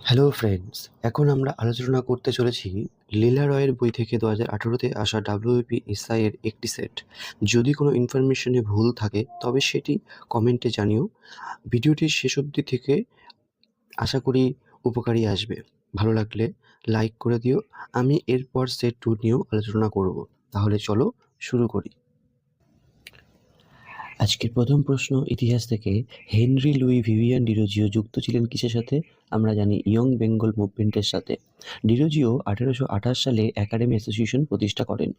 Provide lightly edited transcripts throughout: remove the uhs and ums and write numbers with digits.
Hello friends, এখন আমরা আলোচনা করতে চলেছি লীলা রয়ের বই থেকে 2018-তে আসা WBSI এর একটি সেট। যদি কোনো ইনফরমেশনে ভুল থাকে তবে সেটি কমেন্টে জানিও। ভিডিওটি শেষ অবধি থেকে আশা করি উপকারী আসবে। ভালো লাগলে লাইক করে দিও। আমি এরপর সেট 2 নিয়েও আলোচনা করব। তাহলে চলো শুরু করি। আজকের প্রথম প্রশ্ন ইতিহাস থেকে। হেনরি লুই ভিভিয়ান ডিরোজিও যুক্ত ছিলেন কিসের সাথে? আমরা জানি ইয়ং বেঙ্গল মুভমেন্টের সাথে। ডিরোজিও 1828 সালে একাডেমি অ্যাসোসিয়েশন প্রতিষ্ঠা করেন।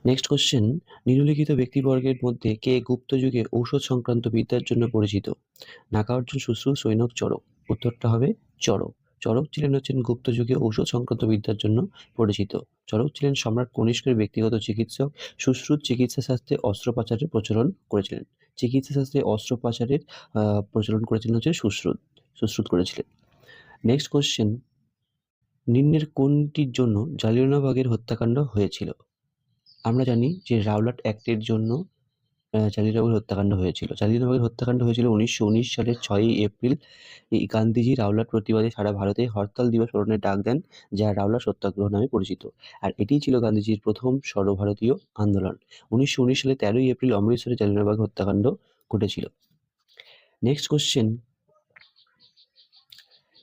নেক্সট কোশ্চেন, নিম্নলিখিত ব্যক্তিবর্গের মধ্যে কে গুপ্ত যুগে ঔষধ সংক্রান্ত বিদ্যার জন্য পরিচিত? নাগার্জুন, শুশ্রু, সৈনক, চরক। উত্তরটা হবে চরক। চরক হচ্ছেন গুপ্ত যুগে ঔষধ সংক্রান্ত বিদ্যার জন্য পরিচিত। চরক ছিলেন সম্রাট কনিষ্কের ব্যক্তিগত চিকিৎসক। সুশ্রুত চিকিৎসা শাস্ত্রে অস্ত্রোপচারের প্রচলন করেছিলেন। চিকিৎসা শাস্ত্রে অস্ত্রোপচারের প্রচলন করেছিলেন হচ্ছে সুশ্রুত করেছিলেন। নেক্সট কোশ্চেন, নিম্নের কোনটির জন্য জালিয়ানওয়ালাবাগের হত্যাকাণ্ড হয়েছিল? আমরা জানি যে রাওলাট অ্যাক্টের জন্য জালিয়ানওয়ালাবাগের হত্যাকাণ্ড হয়েছিল। জালিয়ানওয়ালাবাগের হত্যাকাণ্ড হয়েছিল 1919 সালের 6ই এপ্রিল। এই গান্ধীজি রাওলাট প্রতিবাদে সারা ভারতে হরতাল দিবস পালনের ডাক দেন, যা রাওলাট সত্যাগ্রহ নামে পরিচিত। আর এটিই ছিল গান্ধীজির প্রথম সর্বভারতীয় আন্দোলন। 1919 সালে 13ই এপ্রিল অমৃতসরে জালিয়ানওয়ালাবাগ হত্যাকাণ্ড ঘটেছিল। নেক্সট কোশ্চেন,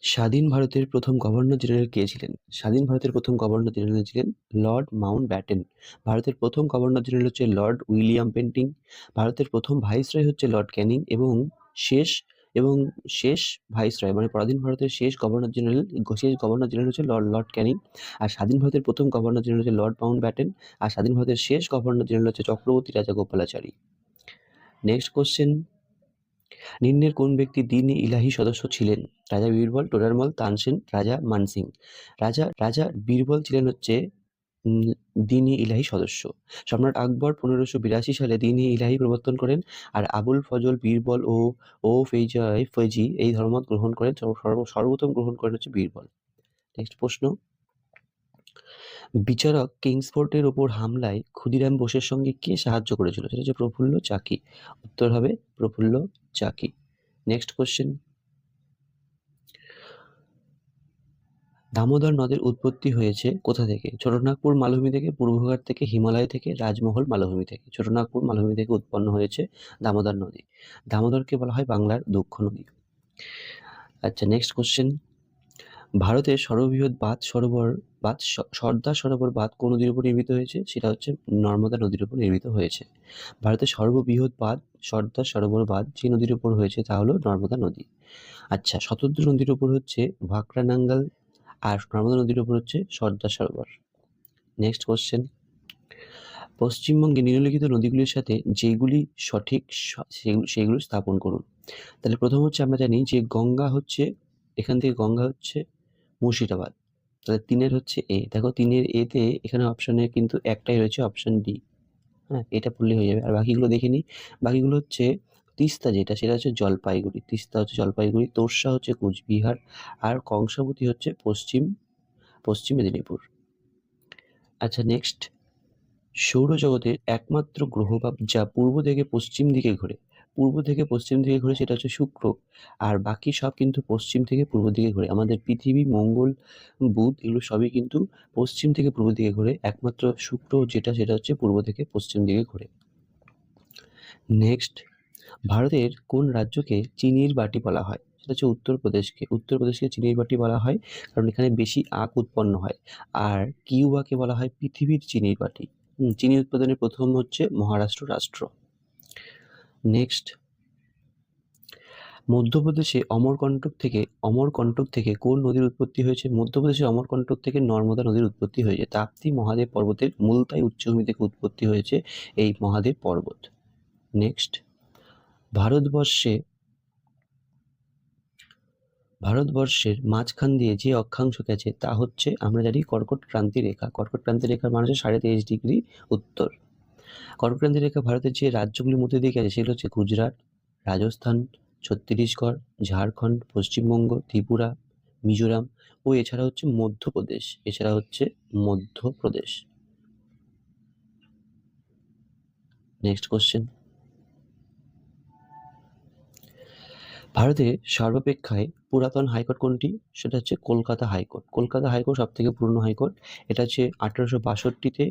স্বাধীন ভারতের প্রথম গভর্নর জেনারেল কে ছিলেন? স্বাধীন ভারতের প্রথম গভর্নর জেনারেল ছিলেন লর্ড মাউন্ট ব্যাটেন। ভারতের প্রথম গভর্নর জেনারেল হচ্ছে লর্ড উইলিয়াম বেন্টিং। ভারতের প্রথম ভাইসরয় হচ্ছে লর্ড ক্যানিং শেষ এবং শেষ ভাইসরয় মানে পরাধীন ভারতের শেষ গভর্নর জেনারেল হচ্ছে লর্ড ক্যানিং। আর স্বাধীন ভারতের প্রথম গভর্নর জেনারেল হচ্ছে লর্ড মাউন্ট ব্যাটেন। আর স্বাধীন ভারতের শেষ গভর্নর জেনারেল হচ্ছে চক্রবর্তী রাজা গোপালাচারী। নেক্সট কোশ্চেন, নিম্নের কোন ব্যক্তি দ্বীন-ই ইলাহি সদস্য ছিলেন? রাজা বীরবল, টোডরমল, তানসেন, রাজা মানসিং। রাজা বীরবল ছিলেন হচ্ছে দ্বীন-ই ইলাহি সদস্য। সম্রাট আকবর 1582 সালে দ্বীন-ই ইলাহি প্রবর্তন করেন। আর আবুল ফজল বীরবল ও ফৈজি এই ধর্মমত গ্রহণ করেন। সর্বপ্রথম গ্রহণ করেন হচ্ছে বীরবল। নেক্সট প্রশ্ন, বিচারক কিংসফোর্টের ওপর হামলায় ক্ষুদিরাম বোসের সঙ্গে কে সাহায্য করেছিল? সেটা হচ্ছে প্রফুল্ল চাকি। উত্তর হবে প্রফুল্ল চাকি। নেক্সট কোশ্চেন, দামোদর নদের উৎপত্তি হয়েছে কোথা থেকে? ছোটনাগপুর মালভূমি থেকে, পূর্বঘাট থেকে, হিমালয় থেকে, রাজমহল মালভূমি থেকে। ছোটনাগপুর মালভূমি থেকে উৎপন্ন হয়েছে দামোদর নদী। দামোদরকে বলা হয় বাংলার দক্ষ নদী। আচ্ছা, নেক্সট কোশ্চেন, ভারতের সর্ববৃহৎ সর্দার সরোবর বাঁধ কোন নদীর উপর নির্মিত হয়েছে? সেটা হচ্ছে নর্মদা নদীর উপর নির্মিত হয়েছে। ভারতের সর্ববৃহৎ বাঁধ সর্দার সরোবর বাঁধ যে নদীর উপর হয়েছে তা হলো নর্মদা নদী। আচ্ছা, শতদ্রু নদীর উপর হচ্ছে ভাকরা নাঙ্গাল। আর নর্মদা নদীর উপর হচ্ছে সর্দার সরোবর। নেক্সট কোশ্চেন, পশ্চিমবঙ্গে নিম্নলিখিত নদীগুলির সাথে যেগুলি সঠিক সেগুলো স্থাপন করুন। তাহলে প্রথম হচ্ছে আমরা জানি যে এখান থেকে গঙ্গা হচ্ছে মুর্শিদাবাদ। তাহলে 3-এর হচ্ছে এ। দেখো 3-এর এতে এখানে অপশনে কিন্তু একটাই রয়েছে, অপশন ডি। হ্যাঁ, এটা পড়লে হয়ে যাবে। আর বাকিগুলো দেখে নিই। বাকিগুলো হচ্ছে তিস্তা, সেটা হচ্ছে জলপাইগুড়ি। তিস্তা হচ্ছে জলপাইগুড়ি, তোর্ষা হচ্ছে কুচবিহার, আর কংসাবতী হচ্ছে পশ্চিম মেদিনীপুর। আচ্ছা, নেক্সট, সৌরজগতের একমাত্র গ্রহ যা পূর্ব থেকে পশ্চিম দিকে ঘোরে সেটা হচ্ছে শুক্র। আর বাকি সব কিন্তু পশ্চিম থেকে পূর্ব দিকে ঘোরে। আমাদের পৃথিবী, মঙ্গল, বুধ এগুলো সবই কিন্তু পশ্চিম থেকে পূর্ব দিকে ঘোরে। একমাত্র শুক্র সেটা হচ্ছে পূর্ব থেকে পশ্চিম দিকে ঘোরে। নেক্সট, ভারতের কোন রাজ্যকে চিনির বাটি বলা হয়? সেটা হচ্ছে উত্তরপ্রদেশকে চিনির বাটি বলা হয়, কারণ এখানে বেশি আখ উৎপন্ন হয়। আর কিউবাকে বলা হয় পৃথিবীর চিনির বাটি। চিনি উৎপাদনে প্রথম হচ্ছে মহারাষ্ট্র রাষ্ট্র। নেক্সট, মধ্যপ্রদেশে অমরকন্টক থেকে কোন নদীর উৎপত্তি হয়েছে? মধ্যপ্রদেশে অমরকন্টক থেকে নর্মদা নদীর উৎপত্তি হয়েছে। তাপ্তি মহাদেব পর্বতের মুলতাই উচ্চভূমি থেকে উৎপত্তি হয়েছে এই মহাদেব পর্বত। নেক্সট, ভারতবর্ষের মাঝখান দিয়ে যে অক্ষাংশ গেছে তা হচ্ছে আমরা জানি কর্কট ক্রান্তি রেখা। কর্কট ক্রান্তি রেখার মানে হচ্ছে 23.5 ডিগ্রি উত্তর। কর্কট ক্রান্তি রেখা ভারতের যে রাজ্যগুলির মধ্যে দিয়ে গেছে সেগুলো হচ্ছে গুজরাট, রাজস্থান, ছত্তিশগড়, ঝাড়খণ্ড, পশ্চিমবঙ্গ, ত্রিপুরা, মিজোরাম ও এছাড়া হচ্ছে মধ্যপ্রদেশ। নেক্সট কোশ্চেন, ভারতের সর্বাপেক্ষায় পুরাতন হাইকোর্ট কোনটি? সেটা হচ্ছে কলকাতা হাইকোর্ট। কলকাতা হাইকোর্ট সবথেকে পুরনো হাইকোর্ট। এটা হচ্ছে 1862-তে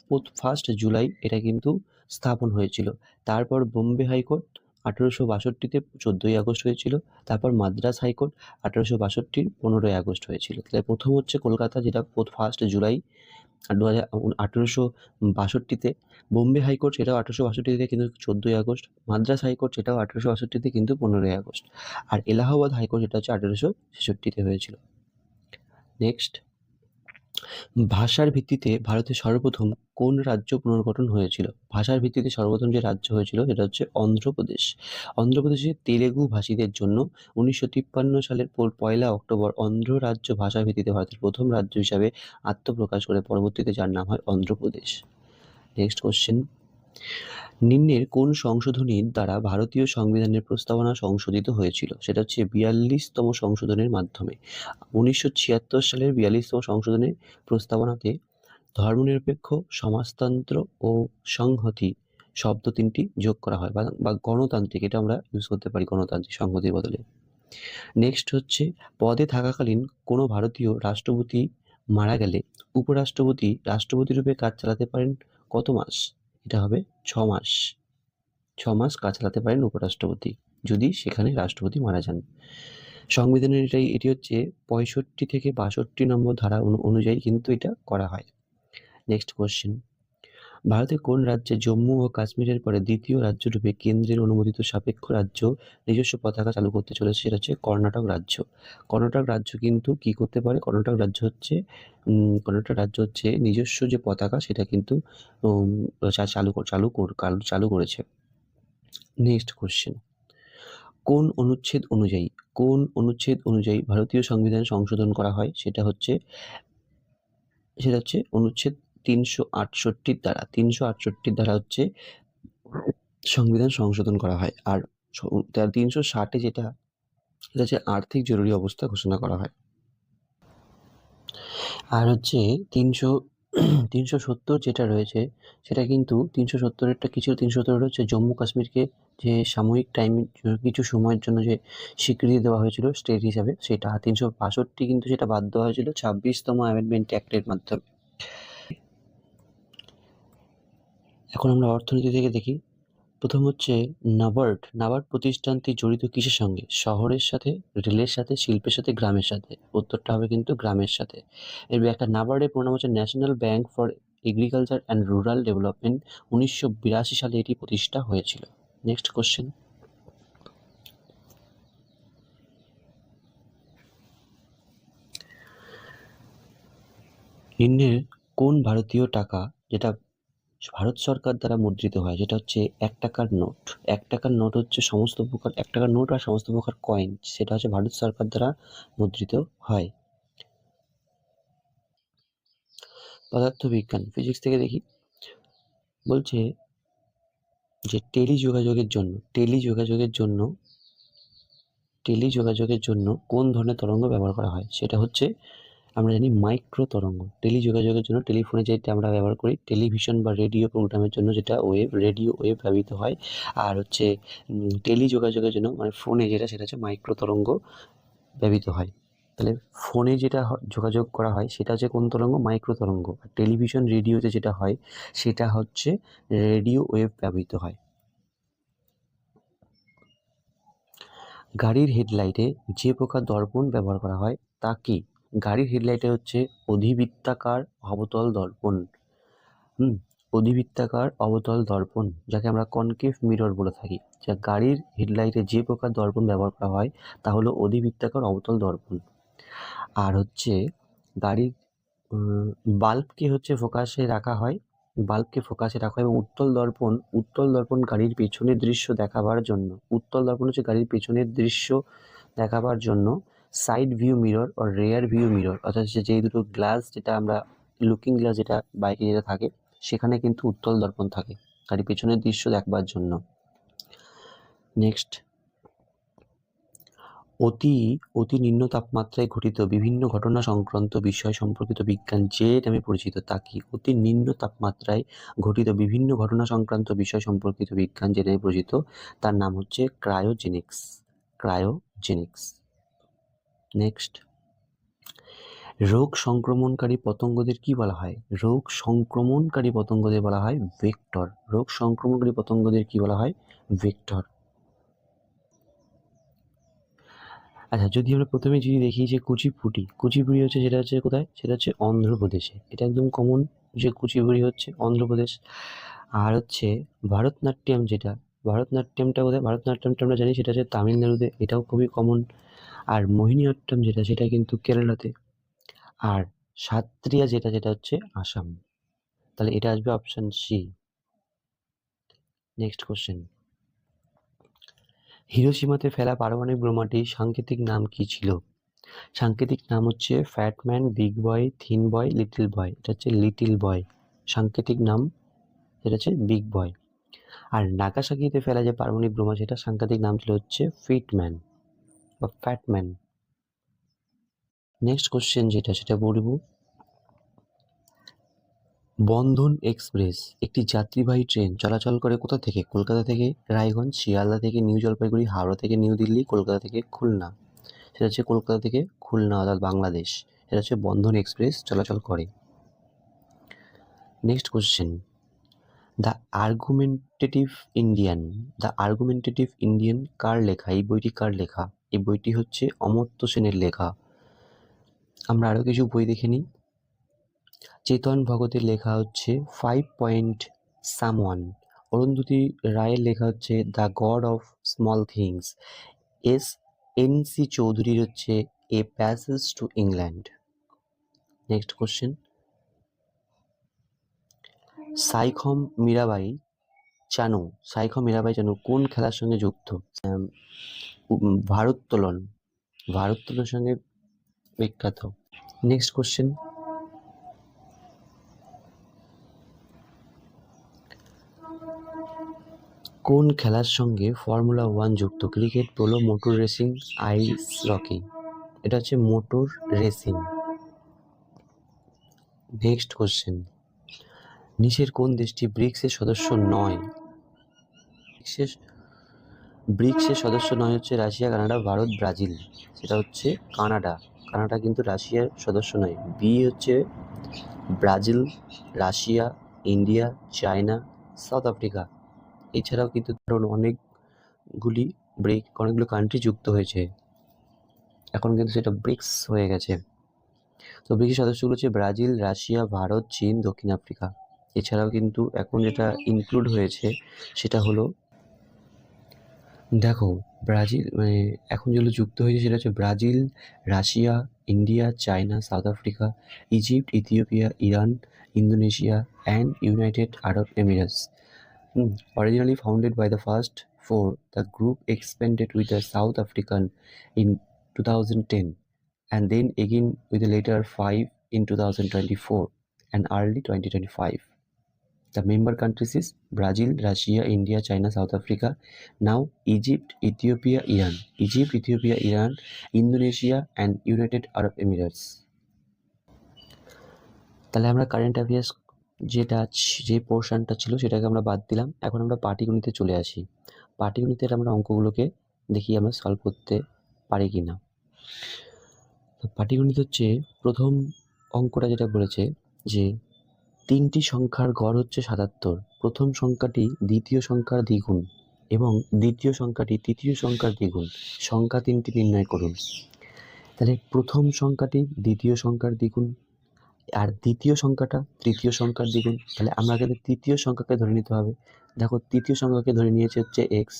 1st জুলাই এটা কিন্তু স্থাপন হয়েছিল। তারপর বোম্বে হাইকোর্ট 1862-তে 14ই আগস্ট হয়েছিল। তারপর মাদ্রাস হাইকোর্ট 1862-র 15ই আগস্ট হয়েছিল। তাহলে প্রথম হচ্ছে কলকাতা, যেটা 1st জুলাই 1862-তে। বোম্বে হাইকোর্ট সেটাও 1862-তে কিন্তু 14ই আগস্ট। মাদ্রাস হাইকোর্ট সেটাও 1862-তে কিন্তু 15ই আগস্ট। আর এলাহাবাদ হাইকোর্ট যেটা হচ্ছে 1866-তে হয়েছিল। নেক্সট, ভাষার ভিত্তিতে ভারতে সর্বপ্রথম কোন রাজ্য পুনর্গঠন হয়েছিল? ভাষার ভিত্তিতে সর্বপ্রথম যে রাজ্য হয়েছিল সেটা হচ্ছে অন্ধ্রপ্রদেশ। অন্ধ্রপ্রদেশে তেলেগু ভাষীদের জন্য 1953 সালের 1 অক্টোবর অন্ধ্র রাজ্য ভাষার ভিত্তিতে ভারতের প্রথম রাজ্য হিসাবে আত্মপ্রকাশ করে, পরবর্তীতে যার নাম হয় অন্ধ্রপ্রদেশ। নেক্সট কোশ্চেন, নিম্নের কোন সংশোধনীর দ্বারা ভারতীয় সংবিধানের প্রস্তাবনা সংশোধিত হয়েছিল? সেটা হচ্ছে 42তম সংশোধনের মাধ্যমে। 1976 সালের 42তম সংশোধনের প্রস্তাবনাতে ধর্মনিরপেক্ষ, সমাজতন্ত্র ও সংহতি শব্দ 3টি যোগ করা হয়, বা গণতান্ত্রিক, এটা আমরা ইউজ করতে পারি গণতান্ত্রিক সংহতির বদলে। নেক্সট হচ্ছে, পদে থাকাকালীন কোনো ভারতীয় রাষ্ট্রপতি মারা গেলে উপরাষ্ট্রপতি রাষ্ট্রপতি রূপে কাজ চালাতে পারেন কত মাস? এটা হবে 6 মাস। 6 মাস কাজ চালাতে পারেন উপরাষ্ট্রপতি, যদি সেখানে রাষ্ট্রপতি মারা যান। সংবিধানের এটি হচ্ছে 65 থেকে 62 নম্বর ধারা অনুযায়ী কিন্তু এটা করা হয়। নেক্সট কোশ্চেন, ভারতের কোন রাজ্যে জম্মু ও কাশ্মীরের পরে দ্বিতীয় রাজ্যরূপে কেন্দ্রের অনুমোদিত সাপেক্ষ রাজ্য নিজস্ব পতাকা চালু করতে চলেছে? সেটা হচ্ছে কর্ণাটক রাজ্য। কর্ণাটক রাজ্য কিন্তু কি করতে পারে? কর্ণাটক রাজ্য হচ্ছে নিজস্ব যে পতাকা সেটা কিন্তু চালু করেছে। নেক্সট কোশ্চেন, কোন অনুচ্ছেদ অনুযায়ী ভারতীয় সংবিধান সংশোধন করা হয়? সেটা হচ্ছে অনুচ্ছেদ 368 দ্বারা। 368 দ্বারা হচ্ছে সংবিধান সংশোধন করা হয়। আর 360-এ যেটা হচ্ছে আর্থিক জরুরি অবস্থা ঘোষণা করা হয়। আর হচ্ছে 370 যেটা রয়েছে সেটা কিন্তু 370-এরটা কিছু 370 হচ্ছে জম্মু কাশ্মীরকে যে সাময়িক কিছু সময়ের জন্য যে স্বীকৃতি দেওয়া হয়েছিল স্টেট হিসাবে সেটা। 362 কিন্তু সেটা বাদ দেওয়া হয়েছিল 26তম অ্যামেন্ডমেন্ট অ্যাক্টের মাধ্যমে। এখন আমরা অর্থনীতি থেকে দেখি। প্রথম হচ্ছে নাবার্ড প্রতিষ্ঠানটি জড়িত কিসের সঙ্গে? শহরের সাথে, রেলের সাথে, শিল্পের সাথে, গ্রামের সাথে? উত্তরটা হবে কিন্তু গ্রামের সাথে। এর একটা নাবার্ডের পুরো নাম হচ্ছে national bank for agriculture and rural development. 1982 সালে এটি প্রতিষ্ঠা হয়েছিল। নেক্সট কোশ্চেন, নিম্নের কোন ভারতীয় টাকা যেটা ভারত সরকার দ্বারা মুদ্রিত হয়? যেটা হচ্ছে 1 টাকার নোট। 1 টাকার নোট হচ্ছে সমস্ত প্রকার 1 টাকার নোট আর সমস্ত প্রকার কয়েন, সেটা হচ্ছে ভারত সরকার দ্বারা মুদ্রিত হয়। পদার্থবিজ্ঞান, ফিজিক্স থেকে দেখি। বলছে যে টেলিযোগাযোগের জন্য কোন ধরনের তরঙ্গ ব্যবহার করা হয়? সেটা হচ্ছে আমরা জানি মাইক্রো তরঙ্গ। টেলিযোগাযোগের জন্য, টেলিফোনে যেটা আমরা ব্যবহার করি, টেলিভিশন বা রেডিও প্রোগ্রামের জন্য যেটা রেডিও ওয়েভ ব্যবহৃত হয়। আর হচ্ছে টেলিযোগাযোগের জন্য মানে ফোনে সেটা হচ্ছে মাইক্রো তরঙ্গ ব্যবহৃত হয়। তাহলে ফোনে যেটা যোগাযোগ করা হয় সেটা হচ্ছে কোন তরঙ্গ? মাইক্রো তরঙ্গ। আর টেলিভিশন, রেডিওতে যেটা হয় সেটা হচ্ছে রেডিও ওয়েভ ব্যবহৃত হয়। গাড়ির হেডলাইটে যে প্রকার দর্পণ ব্যবহার করা হয় তা কি? গাড়ির হেডলাইটে হচ্ছে অধিবৃত্তাকার অবতল দর্পণ। অধিবৃত্তাকার অবতল দর্পণ, যাকে আমরা কনকেভ মিরর বলে থাকি। যা গাড়ির হেডলাইটে যে প্রকার দর্পণ ব্যবহার করা হয় তা হলো অধিবৃত্তাকার অবতল দর্পণ। আর হচ্ছে গাড়ির বাল্বকে হচ্ছে ফোকাসে রাখা হয় এবং উত্তল দর্পণ গাড়ির পেছনের দৃশ্য দেখাবার জন্য, উত্তল দর্পণ হচ্ছে গাড়ির পেছনের দৃশ্য দেখাবার জন্য সাইড ভিউ মিরর ও রেয়ার ভিউ মিরর, অর্থাৎ যে দুটো গ্লাস, যেটা আমরা লুকিং গ্লাস যেটা বাইকে যেটা থাকে সেখানে কিন্তু উত্তল দর্পণ থাকে গাড়ির পেছনের দৃশ্য দেখবার জন্য। নেক্সট, অতি নিম্ন তাপমাত্রায় ঘটিত বিভিন্ন ঘটনা সংক্রান্ত বিষয় সম্পর্কিত বিজ্ঞান যে নামে পরিচিত তা কি? অতি নিম্ন তাপমাত্রায় ঘটিত বিভিন্ন ঘটনা সংক্রান্ত বিষয় সম্পর্কিত বিজ্ঞান যে নামে পরিচিত তার নাম হচ্ছে ক্রায়োজেনিক্স। নেক্সট, রোগ সংক্রমণকারী পতঙ্গদের কি বলা হয়? রোগ সংক্রমণকারী পতঙ্গদের বলা হয় ভেক্টর। রোগ সংক্রমণকারী পতঙ্গদের কি বলা হয়? ভেক্টর। আচ্ছা, যদি আমরা প্রথমে যদি দেখি যে কুচিপুড়ি হচ্ছে, সেটা হচ্ছে কোথায়? সেটা হচ্ছে অন্ধ্রপ্রদেশে। এটা একদম কমন যে কুচিপুড়ি হচ্ছে অন্ধ্রপ্রদেশ। আর হচ্ছে ভারতনাট্যম, যেটা ভারতনাট্যমটা কোথায়? ভারতনাট্যমটা আমরা জানি সেটা হচ্ছে তামিলনাড়ুতে, এটাও খুবই কমন। আর মোহিনীঅট্টম যেটা, সেটা কিন্তু কেরালাতে। আর সাত্রিয়া যেটা, যেটা হচ্ছে আসাম। তাহলে এটা আসবে অপশন সি। নেক্সট কোশ্চেন, হিরোশিমাতে ফেলা পারমাণবিক বোমাটির সাংকেতিক নাম কি ছিল? সাংকেতিক নাম হচ্ছে ফ্যাটম্যান, বিগ বয়, থিন বয়, লিটল বয়। এটা হচ্ছে লিটল বয়। সাংকেতিক নাম যেটা হচ্ছে বিগ বয়। আর নাগাসাকিতে ফেলা যে পারমাণবিক বোমা, সেটা সাংকেতিক নাম ছিল হচ্ছে ফিটম্যান বা ফ্যাটম্যান। নেক্সট কোশ্চেন যেটা, সেটা বলবো, বন্ধন এক্সপ্রেস একটি যাত্রীবাহী ট্রেন চলাচল করে কোথা থেকে? কলকাতা থেকে রায়গঞ্জ, শিয়ালদা থেকে নিউ জলপাইগুড়ি, হাওড়া থেকে নিউ দিল্লি, কলকাতা থেকে খুলনা। সেটা হচ্ছে কলকাতা থেকে খুলনা, অর্থাৎ বাংলাদেশ। সেটা হচ্ছে বন্ধন এক্সপ্রেস চলাচল করে। Next question, the argumentative Indian. The argumentative Indian কার লেখা? এই বইটি কার লেখা? এই বইটি হচ্ছে অমর্ত্য সেনের লেখা। আমরা আরও কিছু বই দেখে নিই। চেতন ভগতের লেখা হচ্ছে 5 পয়েন্ট সামওয়ান। অরুন্ধতী রায়ের লেখা হচ্ছে the god of small things. N C চৌধুরীর হচ্ছে a passage to England. Next question, Saikhom Mirabai Chanu কোন খেলার সঙ্গে যুক্ত? ভারোত্তোলন। ভারোত্তোলনের সঙ্গে বিখ্যাত। নেক্সট কোশ্চেন, কোন খেলার সঙ্গে ফর্মুলা 1 যুক্ত? Cricket, polo, motor racing, ice hockey. এটা হচ্ছে মোটর রেসিং। নেক্সট কোশ্চেন, নিচের কোন দেশটি ব্রিক্সের সদস্য নয়? ব্রিক্সের সদস্য নয় হচ্ছে রাশিয়া, কানাডা, ভারত, ব্রাজিল। সেটা হচ্ছে কানাডা। কানাডা কিন্তু রাশিয়ার সদস্য নয়। বি হচ্ছে Brazil, Russia, India, China, south Africa. এছাড়াও কিন্তু ধরুন অনেকগুলো কান্ট্রি যুক্ত হয়েছে। এখন কিন্তু সেটা ব্রিক্স হয়ে গেছে। তো ব্রিক্সের সদস্যগুলো হচ্ছে ব্রাজিল, রাশিয়া, ভারত, চীন, দক্ষিণ আফ্রিকা। এছাড়াও কিন্তু এখন যেটা ইনক্লুড হয়েছে সেটা হলো, দেখো, ব্রাজিল এখন যেগুলো যুক্ত হয়েছে সেটা হচ্ছে Brazil, Russia, India, China, south Africa, Egypt, Ethiopia, Iran, Indonesia and United Arab Emirates. Originally founded by the first four, the group expanded with the South African in 2010 and then again with the later 5 in 2024 and early 2025. The member countries is Brazil, Russia, India, China, South Africa, now Egypt, Ethiopia, Iran, Indonesia and United Arab Emirates. তাহলে আমরা current affairs যে পোর্শনটা ছিল সেটাকে আমরা বাদ দিলাম। এখন আমরা পাটিগণিতে চলে আসি। পাটিগণিতের আমরা অঙ্কগুলোকে দেখি আমরা সলভ করতে পারি কি না। তো পাটিগণিত হচ্ছে প্রথম অঙ্কটা যেটা বলেছে যে 3টি সংখ্যার গড় হচ্ছে 77। প্রথম সংখ্যাটি দ্বিতীয় সংখ্যার দ্বিগুণ এবং দ্বিতীয় সংখ্যাটি তৃতীয় সংখ্যার দ্বিগুণ। সংখ্যা 3টি নির্ণয় করুন। তাহলে প্রথম সংখ্যাটি দ্বিতীয় সংখ্যার দ্বিগুণ আর দ্বিতীয় সংখ্যাটা তৃতীয় সংখ্যার দ্বিগুণ। তাহলে আমরা আগে তৃতীয় সংখ্যাকে ধরে নিতে হবে। দেখো, তৃতীয় সংখ্যাকে ধরে নিয়েছে হচ্ছে এক্স।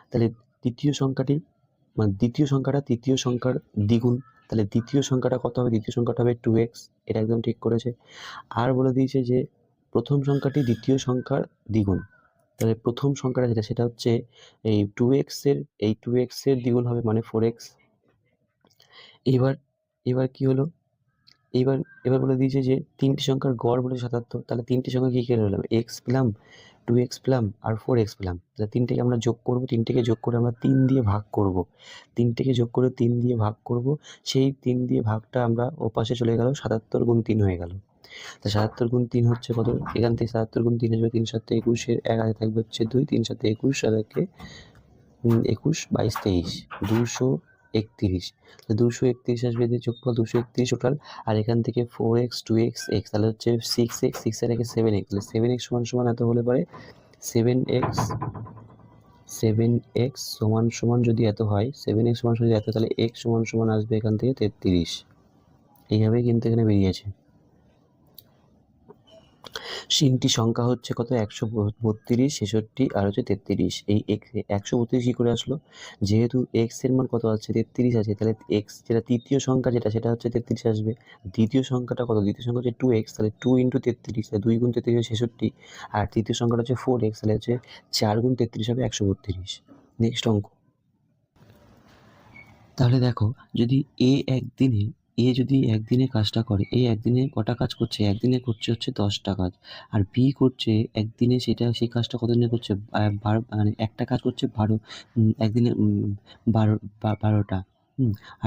তাহলে দ্বিতীয় সংখ্যাটা তৃতীয় সংখ্যার দ্বিগুণ। তাহলে দ্বিতীয় সংখ্যাটা কত হবে? দ্বিতীয় সংখ্যাটা হবে 2x। এটা একদম ঠিক করেছে। আর বলে দিয়েছে যে প্রথম সংখ্যাটি দ্বিতীয় সংখ্যার দ্বিগুণ। তাহলে প্রথম সংখ্যাটা যেটা, সেটা হচ্ছে এই 2x এর দ্বিগুণ হবে মানে 4x। এবার কি হলো, এবার বলে দিয়েছে যে 3টি সংখ্যার গড় বলে 77। তাহলে 3টি সংখ্যা কি করে পেলাম? এক্স পেলাম, 2x পেলাম আর 4x পেলাম। তাহলে 3টেকে আমরা যোগ করবো, 3টেকে যোগ করে আমরা 3 দিয়ে ভাগ করব। 3টেকে যোগ করে 3 দিয়ে ভাগ করব। সেই 3 দিয়ে ভাগটা আমরা ওপাশে চলে গেল, 77 গুণ 3 হয়ে গেল। তা 77 গুণ 3 হচ্ছে কত? এখান থেকে 77 গুণ 3 আসবে 3 7 21, এক হাতে থাকবে হচ্ছে 2, 3 7 21, আর একে 21 22 23, 31, তাহলে 231 আসবে, এদের যোগফল 231 টোটাল। আর এখান থেকে 4x 2x x, তাহলে হচ্ছে 6x, 6 এর আগে 7x, তাহলে 7x সমান সমান এত হলে পরে 7x সমান সমান যদি এত হয়, 7x সমান সমান যদি এত, তাহলে x সমান সমান আসবে এখান থেকে 33। এইভাবেই কিন্তু এখানে বেরিয়েছে। তিনটি সংখ্যা হচ্ছে কত, 132, 66 আর হচ্ছে 33। এই 132 কি করে আসলো? যেহেতু এক্স এর মান কত আছে, 33 আছে, তাহলে এক্স যেটা তৃতীয় সংখ্যা যেটা, সেটা হচ্ছে 33 আসবে। দ্বিতীয় সংখ্যাটা কত? দ্বিতীয় সংখ্যা হচ্ছে 2x, তাহলে 2 × 33, তাহলে 2 × 33 হচ্ছে 66। আর তৃতীয় সংখ্যাটা হচ্ছে 4x, তাহলে হচ্ছে 4 × 33 হবে 132। নেক্সট অঙ্ক। তাহলে দেখো, যদি যদি একদিনে কাজটা করে, একদিনে কটা কাজ করছে? একদিনে করছে হচ্ছে 10টা কাজ। আর বি করছে একদিনে সেই কাজটা কতদিনে করছে? 12, মানে একটা কাজ করছে একদিনে 12টা।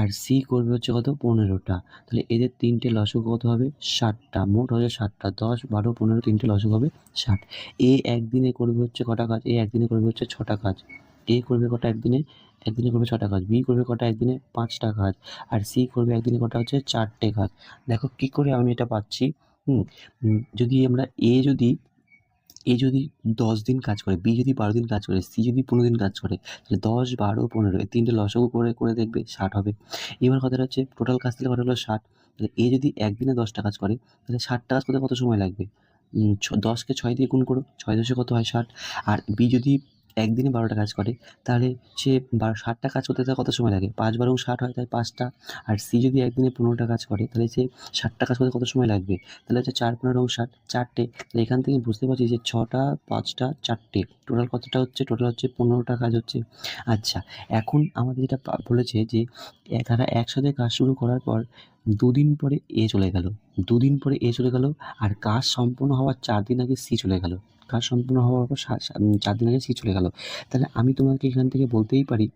আর সি করবে হচ্ছে কত? 15টা। তাহলে এদের তিনটে লসাগু কত হবে? 60টা। মোট হচ্ছে 60টা। 10, 12, 15, তিনটে লসাগু হবে 60। একদিনে করবে হচ্ছে কটা কাজ? একদিনে করবে হচ্ছে 6টা কাজ। করবে কটা একদিনে? একদিনে করবে 6টা কাজ। বি করবে কটা একদিনে? 5টা কাজ। আর সি করবে একদিনে কটা? হচ্ছে 4টে কাজ। দেখো কি করে আমি এটা পাচ্ছি। যদি আমরা যদি 10 দিন কাজ করে, বি যদি 12 দিন কাজ করে, সি যদি 15 দিন কাজ করে, তাহলে 10, 12, 15 এই তিনটে লসাগু করে দেখবে 60 হবে। এবার কথাটা হচ্ছে টোটাল কাজ তাহলে কত হলো? 60। তাহলে যদি একদিনে 10টা কাজ করে, তাহলে 60টা কাজ করতে কত সময় লাগবে? 10কে 6 দিয়ে গুণ করো, 6 10 কত হয়? 60। আর বি যদি একদিনে 12টা কাজ করে, তাহলে সে 60টা কাজ করতে তার কত সময় লাগে? 5 12 60 হয়, তাই 5টা। আর সি যদি একদিনে 15টা কাজ করে, তাহলে সে 60টা কাজ করতে কত সময় লাগবে? তাহলে হচ্ছে 4 15 60, 4টে। তাহলে এখান থেকে বুঝতে পারছি যে 6টা, 5টা, 4টে, টোটাল কতটা হচ্ছে? টোটাল হচ্ছে 15টা কাজ হচ্ছে। আচ্ছা, এখন আমাদের যেটা বলেছে যে তারা একসাথে কাজ শুরু করার পর 2 দিন পরে চলে গেল। 2 দিন পরে চলে গেল, আর কাজ সম্পূর্ণ হওয়ার 4 দিন আগে সি চলে গেল। কাজ সম্পূর্ণ হওয়ার পর 4 দিন আগে সি চলে গেল। তাহলে আমি তোমাকে এখান থেকে বলতেই পারি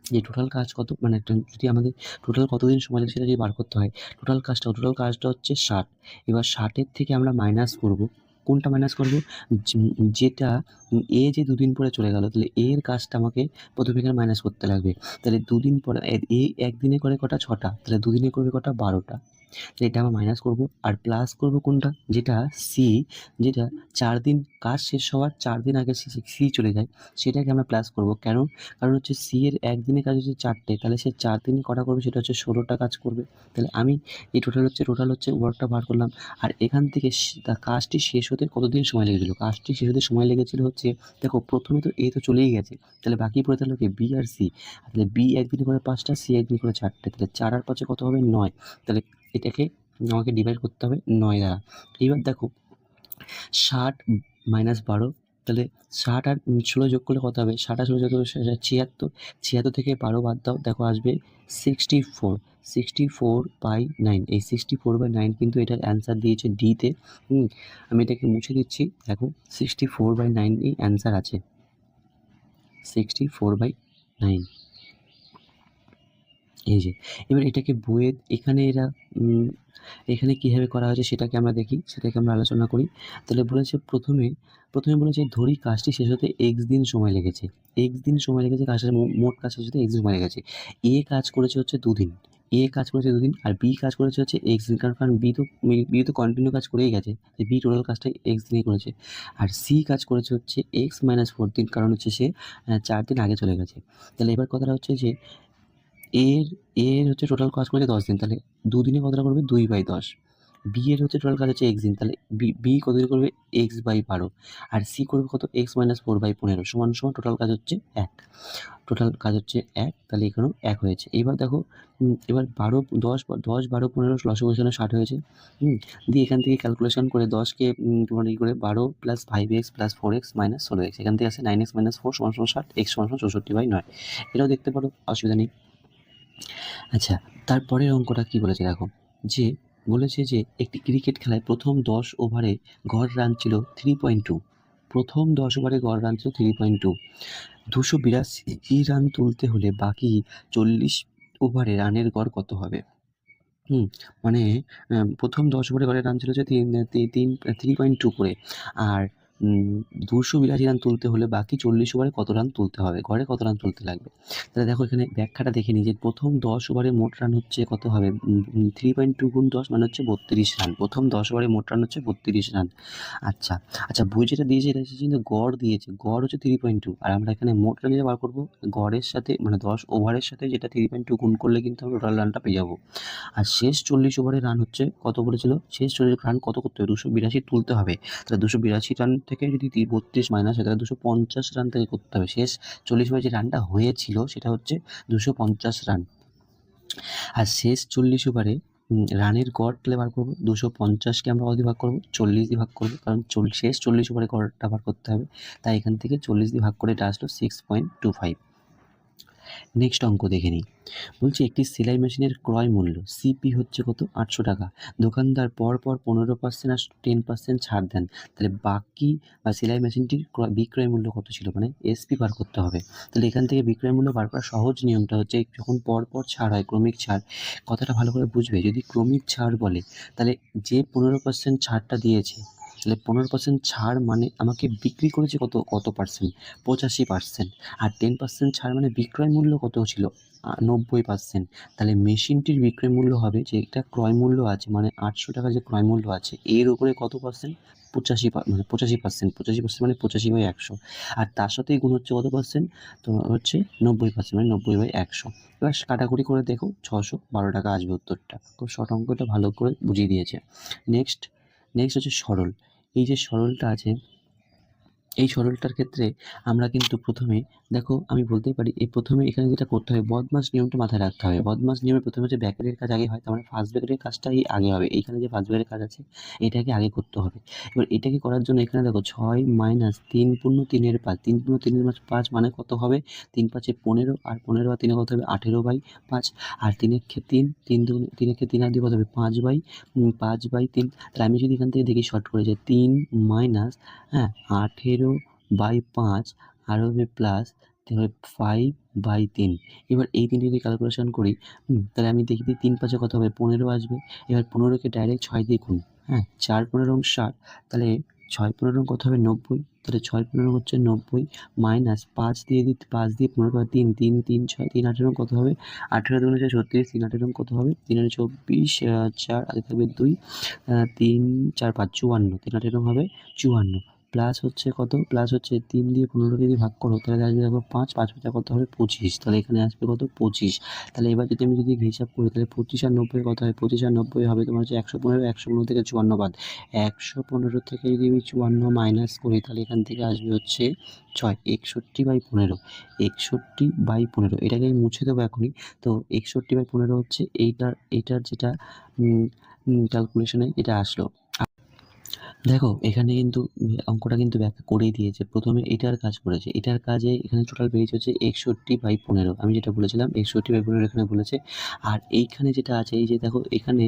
যে টোটাল কাজ কত, মানে যদি আমাদের টোটাল কতদিন সময় লাগে সেটা যদি বার করতে হয়, টোটাল কাজটা হচ্ছে 60। এবার 60-এর থেকে আমরা মাইনাস করব। কোনটা মাইনাস করব? যেটা যে 2 দিন পরে চলে গেল, তাহলে এর কাজটা আমাকে প্রথমে এখানে মাইনাস করতে লাগবে। তাহলে 2 দিন পরে একদিনে করে কটা? 6টা। তাহলে 2 দিনে করবে কটা? 12টা। তো এটা আমরা মাইনাস করব, আর প্লাস করব কোনটা? যেটা সি, যেটা 4 দিন কাজ শেষ হওয়ার 4 দিন আগে সি চলে যায়, সেটাকে আমরা প্লাস করব। কেন? কারণ হচ্ছে সি এর একদিনের কাজ হচ্ছে 4টে, তাহলে সে 4 দিনে কটা করবে? সেটা হচ্ছে 16টা কাজ করবে। তাহলে আমি এই টোটাল হচ্ছে ওয়ার্কটা বার করলাম। আর এখান থেকে কাজটি শেষ হতে কতদিন সময় লেগেছিল? কাজটি শেষ হতে সময় লেগেছিল হচ্ছে, দেখো প্রথমে তো তো চলেই গেছে, তাহলে বাকি পড়ে থাকলো কি? বি আর সি। তাহলে বি একদিনে করে 5টা, সি একদিনে করে 4টে, তাহলে 4 আর 5 কত হবে? 9। তাহলে এটাকে আমাকে ডিভাইড করতে হবে 9 দ্বারা। এইবার দেখো 60 মাইনাস 12, তাহলে 60 আর 16 যোগ করলে কত হবে? 60 আর 16 যোগ করলে 76। 76 থেকে 12 বাদ দাও, দেখো আসবে 64। 64/9, এই 64/9 কিন্তু এটার অ্যান্সার দিয়েছে ডিতে। আমি এটাকে মুছে দিচ্ছি। দেখো 64/9 এই অ্যান্সার আছে, 64/9। এই যে এবার এটাকে বইয়ের এখানে কীভাবে করা হয়েছে সেটাকে আমরা দেখি, সেটাকে আমরা আলোচনা করি। তাহলে বলেছে প্রথমে বলেছে ধরি কাজটি শেষ হতে এক্স দিন সময় লেগেছে। কাজটা মোট কাজ শেষ হতে এক্স দিন সময় লেগেছে। কাজ করেছে হচ্ছে 2 দিন। কাজ করেছে 2 দিন, আর বি কাজ করেছে হচ্ছে এক্স দিন। কারণ বি তো কন্টিনিউ কাজ করেই গেছে। বি টোটাল কাজটা এক্স দিনেই করেছে। আর সি কাজ করেছে হচ্ছে এক্স মাইনাস 4 দিন, কারণ হচ্ছে সে 4 দিন আগে চলে গেছে। তাহলে এবার কথাটা হচ্ছে যে এর হচ্ছে টোটাল কাজ করেছে 10 দিন, তাহলে 2 দিনে কতটা করবে? 2/10। বি এর হচ্ছে টোটাল কাজ হচ্ছে এক্স দিন, তাহলে বি কত দিন করবে? x/12। আর সি করবে কত? x - 4/15 সমান সমান টোটাল কাজ হচ্ছে 1। তাহলে এখানেও 1 হয়েছে। এবার দেখো, এবার 10, 12, 15 লসাগু এখানে 60 হয়েছে। দিয়ে এখান থেকে ক্যালকুলেশন করে 10কে তোমার 12 + 5x + 4x - 16x, এখান থেকে আসে 9x - 4 = 60, x = 64/9। এটাও দেখতে পারো, অসুবিধা নেই। আচ্ছা, তারপরের অঙ্কটা কি বলেছে দেখো, যে বলেছে যে একটি ক্রিকেট খেলায় প্রথম 10 ওভারে গড় রান ছিল 3.2। প্রথম 10 ওভারে গড় রান ছিল 3.2। 282 রান তুলতে হলে বাকি 40 ওভারে রানের গড় কত হবে? মানে প্রথম 10 ওভারে গড়ের রান ছিল যে 3.2 করে, আর 282 রান তুলতে হলে বাকি 40 ওভারে কত রান তুলতে হবে, গড়ে কত রান তুলতে লাগবে। তাহলে দেখো এখানে ব্যাখ্যাটা দেখে নিই যে প্রথম 10 ওভারে মোট রান হচ্ছে কত হবে, 3.2 গুণ 10 মানে হচ্ছে 32 রান। প্রথম 10 ওভারে মোট রান হচ্ছে 32 রান। আচ্ছা, আচ্ছা বই যেটা দিয়েছে এটা হচ্ছে কিন্তু গড় দিয়েছে, গড় হচ্ছে 3.2, আর আমরা এখানে মোট রান যেটা বার করবো গড়ের সাথে মানে 10 ওভারের সাথে যেটা 3.2 গুণ করলে কিন্তু আমরা টোটাল রানটা পেয়ে যাবো। আর শেষ 40 ওভারে রান হচ্ছে কত করেছিল, শেষ 40 রান কত করতে হবে, 282 তুলতে হবে। তাহলে 282 রান থেকে যদি 32 মাইনাস হয় তাহলে 250 রান থেকে করতে হবে। শেষ 40 ওভারে যে রানটা হয়েছিল সেটা হচ্ছে 250 রান। আর শেষ 40 ওভারে রানের গড় তাহলে বার করবো, 250কে আমরা কত দিয়ে ভাগ করবো, 40 দিয়ে ভাগ করবো, কারণ শেষ 40 ওভারে গড়টা বার করতে হবে। তাই এখান থেকে 40 দিয়ে ভাগ করে এটা আসলো 6.25। নেক্সট অঙ্ক দেখে নিই। বলছে একটি সেলাই মেশিনের ক্রয় মূল্য সিপি হচ্ছে কত, 800 টাকা। দোকানদার পরপর 15% আর 10% ছাড় দেন, তাহলে বাকি বা সেলাই মেশিনটির বিক্রয় মূল্য কত ছিল, মানে এসপি বার করতে হবে। তাহলে এখান থেকে বিক্রয় মূল্য বার করার সহজ নিয়মটা হচ্ছে যখন পরপর ছাড় হয়, ক্রমিক ছাড়, কথাটা ভালো করে বুঝবে। যদি ক্রমিক ছাড় বলে তাহলে যে 15% ছাড়টা দিয়েছে, তাহলে 15% ছাড় মানে আমাকে বিক্রি করেছে কত, কত পার্সেন্ট, 85%। আর 10% ছাড় মানে বিক্রয় মূল্য কত ছিল, 90%। তাহলে মেশিনটির বিক্রয় মূল্য হবে, যে একটা ক্রয় মূল্য আছে মানে 800 টাকা যে ক্রয় মূল্য আছে এর উপরে কত পার্সেন্ট, 85%, 85% মানে 85/100। আর তার সাথেই গুণ হচ্ছে কত পার্সেন্ট, তো হচ্ছে 90%, মানে 90/100। এবার কাটাকুটি করে দেখো 612 টাকা আসবে উত্তরটা। খুব শর্ট অঙ্কটা ভালো করে বুঝিয়ে দিয়েছে। নেক্সট হচ্ছে সরল। এই যে সরলটা আছে, এই সরলটার ক্ষেত্রে আমরা কিন্তু প্রথমে দেখো আমি বলতেই পারি প্রথমে এখানে যেটা করতে হবে, বদমাস নিয়মটা মাথায় রাখতে হবে। বদমাস নিয়মে প্রথমে হচ্ছে ব্র্যাকেটের কাজ আগে হয়, তার মানে ফার্স্ট ব্র্যাকেটের কাজটাই আগে হবে। এইখানে যে ফার্স্ট ব্র্যাকেটের কাজ আছে এটাকে আগে করতে হবে। এবার এটাকে করার জন্য এখানে দেখো 6 মাইনাস 3 পূর্ণ 3 5, 3 পূর্ণ 3 5 মানে কত হবে, 3 5 15, আর 15 আর 3 কত হবে 18/5, আর 3 3 3 3 3 আর 2 কত হবে 5/3। তাহলে আমি যদি এখান থেকে দেখি শর্ট করে যে 3 মাইনাস 18/5 আর হবে প্লাস 5/3। এবার এই তিনটে যদি ক্যালকুলেশন করি তাহলে আমি দেখি 3 5 কত হবে 15 আসবে। এবার 15কে ডাইরেক্ট 6 দিয়ে গুণ, 4 15 60, তাহলে 6 15 কত হবে 90। তাহলে 6 15 হচ্ছে 90 মাইনাস 5 দিয়ে 15 3 3 3 6 3 18 কত হবে, 18 দুগুণে 36, 3 18 কত হবে, 3 24, 4 আর থাকবে 2, 3 4 5 54, 3 18 হবে 54। প্লাস হচ্ছে কত, প্লাস হচ্ছে 3 দিয়ে 15কে যদি ভাগ করো তাহলে আসবে দেখো 5 5 5 কত হবে 25, তাহলে এখানে আসবে কত 25। তাহলে এবার যদি আমি হিসাব করি তাহলে 25 আর 90 কত হয়, 25 আর 90 হবে তোমার হচ্ছে 115, 115 থেকে 54 বাদ, 115 থেকে যদি আমি 54 মাইনাস করি তাহলে এখান থেকে আসবে হচ্ছে 6, 61/15, 61/15। এটাকে আমি মুছে দেবো এখনই। তো 61/15 হচ্ছে এইটার যেটা ক্যালকুলেশনে এটা আসলো। দেখো এখানে কিন্তু অঙ্কটা কিন্তু ব্যাখ্যা করেই দিয়েছে। প্রথমে এটার কাজ করেছে, এটার কাজে এখানে টোটাল বেরিয়েছে হচ্ছে 61/15। আমি যেটা বলেছিলাম 61/15 এখানে বলেছে। আর এইখানে যেটা আছে এই যে দেখো এখানে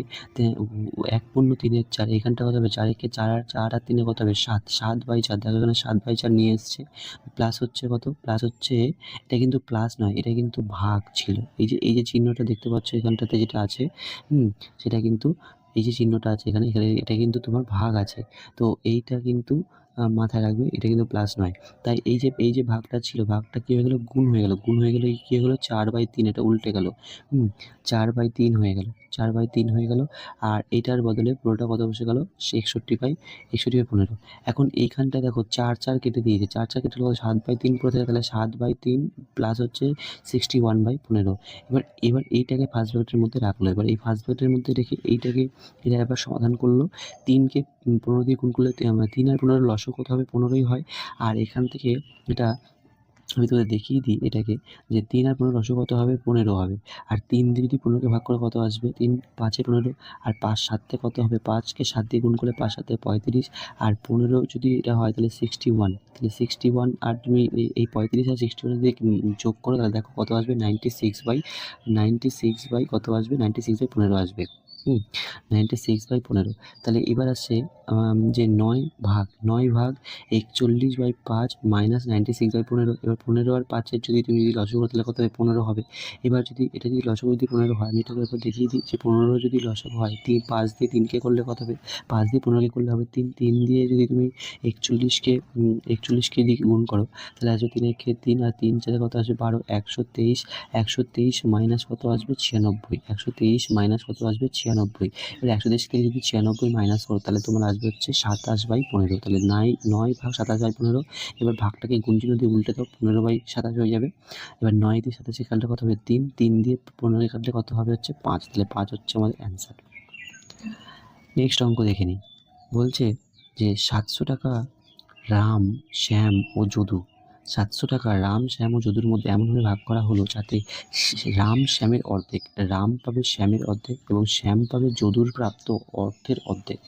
1 পূর্ণ 3 4, এখানটা কত হবে 4 একে 4 আর 4 আর 3 কত হবে 7, 7/4। দেখো এখানে 7/4 নিয়ে এসছে। প্লাস হচ্ছে কত, প্লাস হচ্ছে এটা কিন্তু প্লাস নয়, এটা কিন্তু ভাগ ছিল। এই যে চিহ্নটা দেখতে পাচ্ছ এখানটাতে যেটা আছে, সেটা কিন্তু এই যে চিহ্নটা আছে এখানে এটা কিন্তু তোমার ভাগ আছে। তো এইটা কিন্তু মাথায় রাখবে, এটা কিন্তু প্লাস নয়। তাই এই যে ভাগটা ছিল, ভাগটা কী হয়ে গেল, গুণ হয়ে গেল। গুণ হয়ে গেলে কী হয়ে গেলো 4/3, এটা উল্টে গেল, 4/3 হয়ে গেল, 4/3 হয়ে গেল। আর এটার বদলে পুরোটা কত বসে গেল 61/15। এখন এইখানটা দেখো 4 4 কেটে দিয়েছে, 4 4 কেটে 7/3 পড়ে থাকে, তাহলে 7/3 প্লাস হচ্ছে 61/15। এবার এইটাকে ফার্স্ট ব্র্যাকেটের মধ্যে রাখলো। এবার এই ফার্স্ট ব্র্যাকেটের মধ্যে রেখে এটা এবার সমাধান করলো। 3কে 15 দিয়ে গুণ করলে 3 আর 15 লসও কত হবে 15ই হয়। আর এখান থেকে এটা আমি তোদের দেখিয়ে দিই এটাকে, যে 3 আর 15 লসও কত হবে 15 হবে। আর 3 দিয়ে যদি 15কে ভাগ করে কত আসবে, 3 5 এ 15, আর 5 7 কত হবে, 5কে 7 দিয়ে গুণ করলে 5 7 35, আর 15 যদি এটা হয় তাহলে 61। তাহলে 61 আর তুমি এই 35 আর 61 দিয়ে যোগ করো তাহলে দেখো কত আসবে 96 বাই কত আসবে 96/15 আসবে। হুম, 96/15। তাহলে এবার আসছে যে 9 ভাগ 41/5 মাইনাস 96/15। এবার 15 আর 5 এর যদি লসাগু করো তাহলে কত হবে? 15 হবে। এবার এটা যদি লসাগু 15 হয়, আমি এটাকে একবার দেখিয়ে দিই যে 15 যদি লসাগু হয়, 5 দিয়ে 3 কে করলে কত হবে? 5 দিয়ে 15 কে করলে হবে 3। 3 দিয়ে যদি তুমি 41 কে গুণ করো তাহলে আসবে 3 একে 3 আর 3 4 কত আসবে? 12। 123 মাইনাস কত আসবে? 96। 123 মাইনাস কত আসবে? 96। এবার 123 থেকে যদি 96 মাইনাস করো তাহলে তোমার আসবে হচ্ছে 27/15। তাহলে 9 ভাগ 27/15। এবার ভাগটাকে গুণ চিহ্ন দিয়ে উল্টে দাও, 15/27 হয়ে যাবে। এবার 9 দিয়ে 27 কাটলে কত হবে? 3। 3 দিয়ে 15 কাটলে কত হবে? হচ্ছে 5। তাহলে 5 হচ্ছে আমাদের অ্যান্সার। নেক্সট অঙ্ক দেখে নিই। বলছে যে 700 টাকা রাম, শ্যাম ও যদু 700 টাকা রাম, শ্যাম ও যদুর মধ্যে এমনভাবে ভাগ করা হলো যাতে রাম শ্যামের অর্ধেক, রাম পাবে শ্যামের অর্ধেক এবং শ্যাম পাবে যদুর প্রাপ্ত অর্থের অর্ধেক।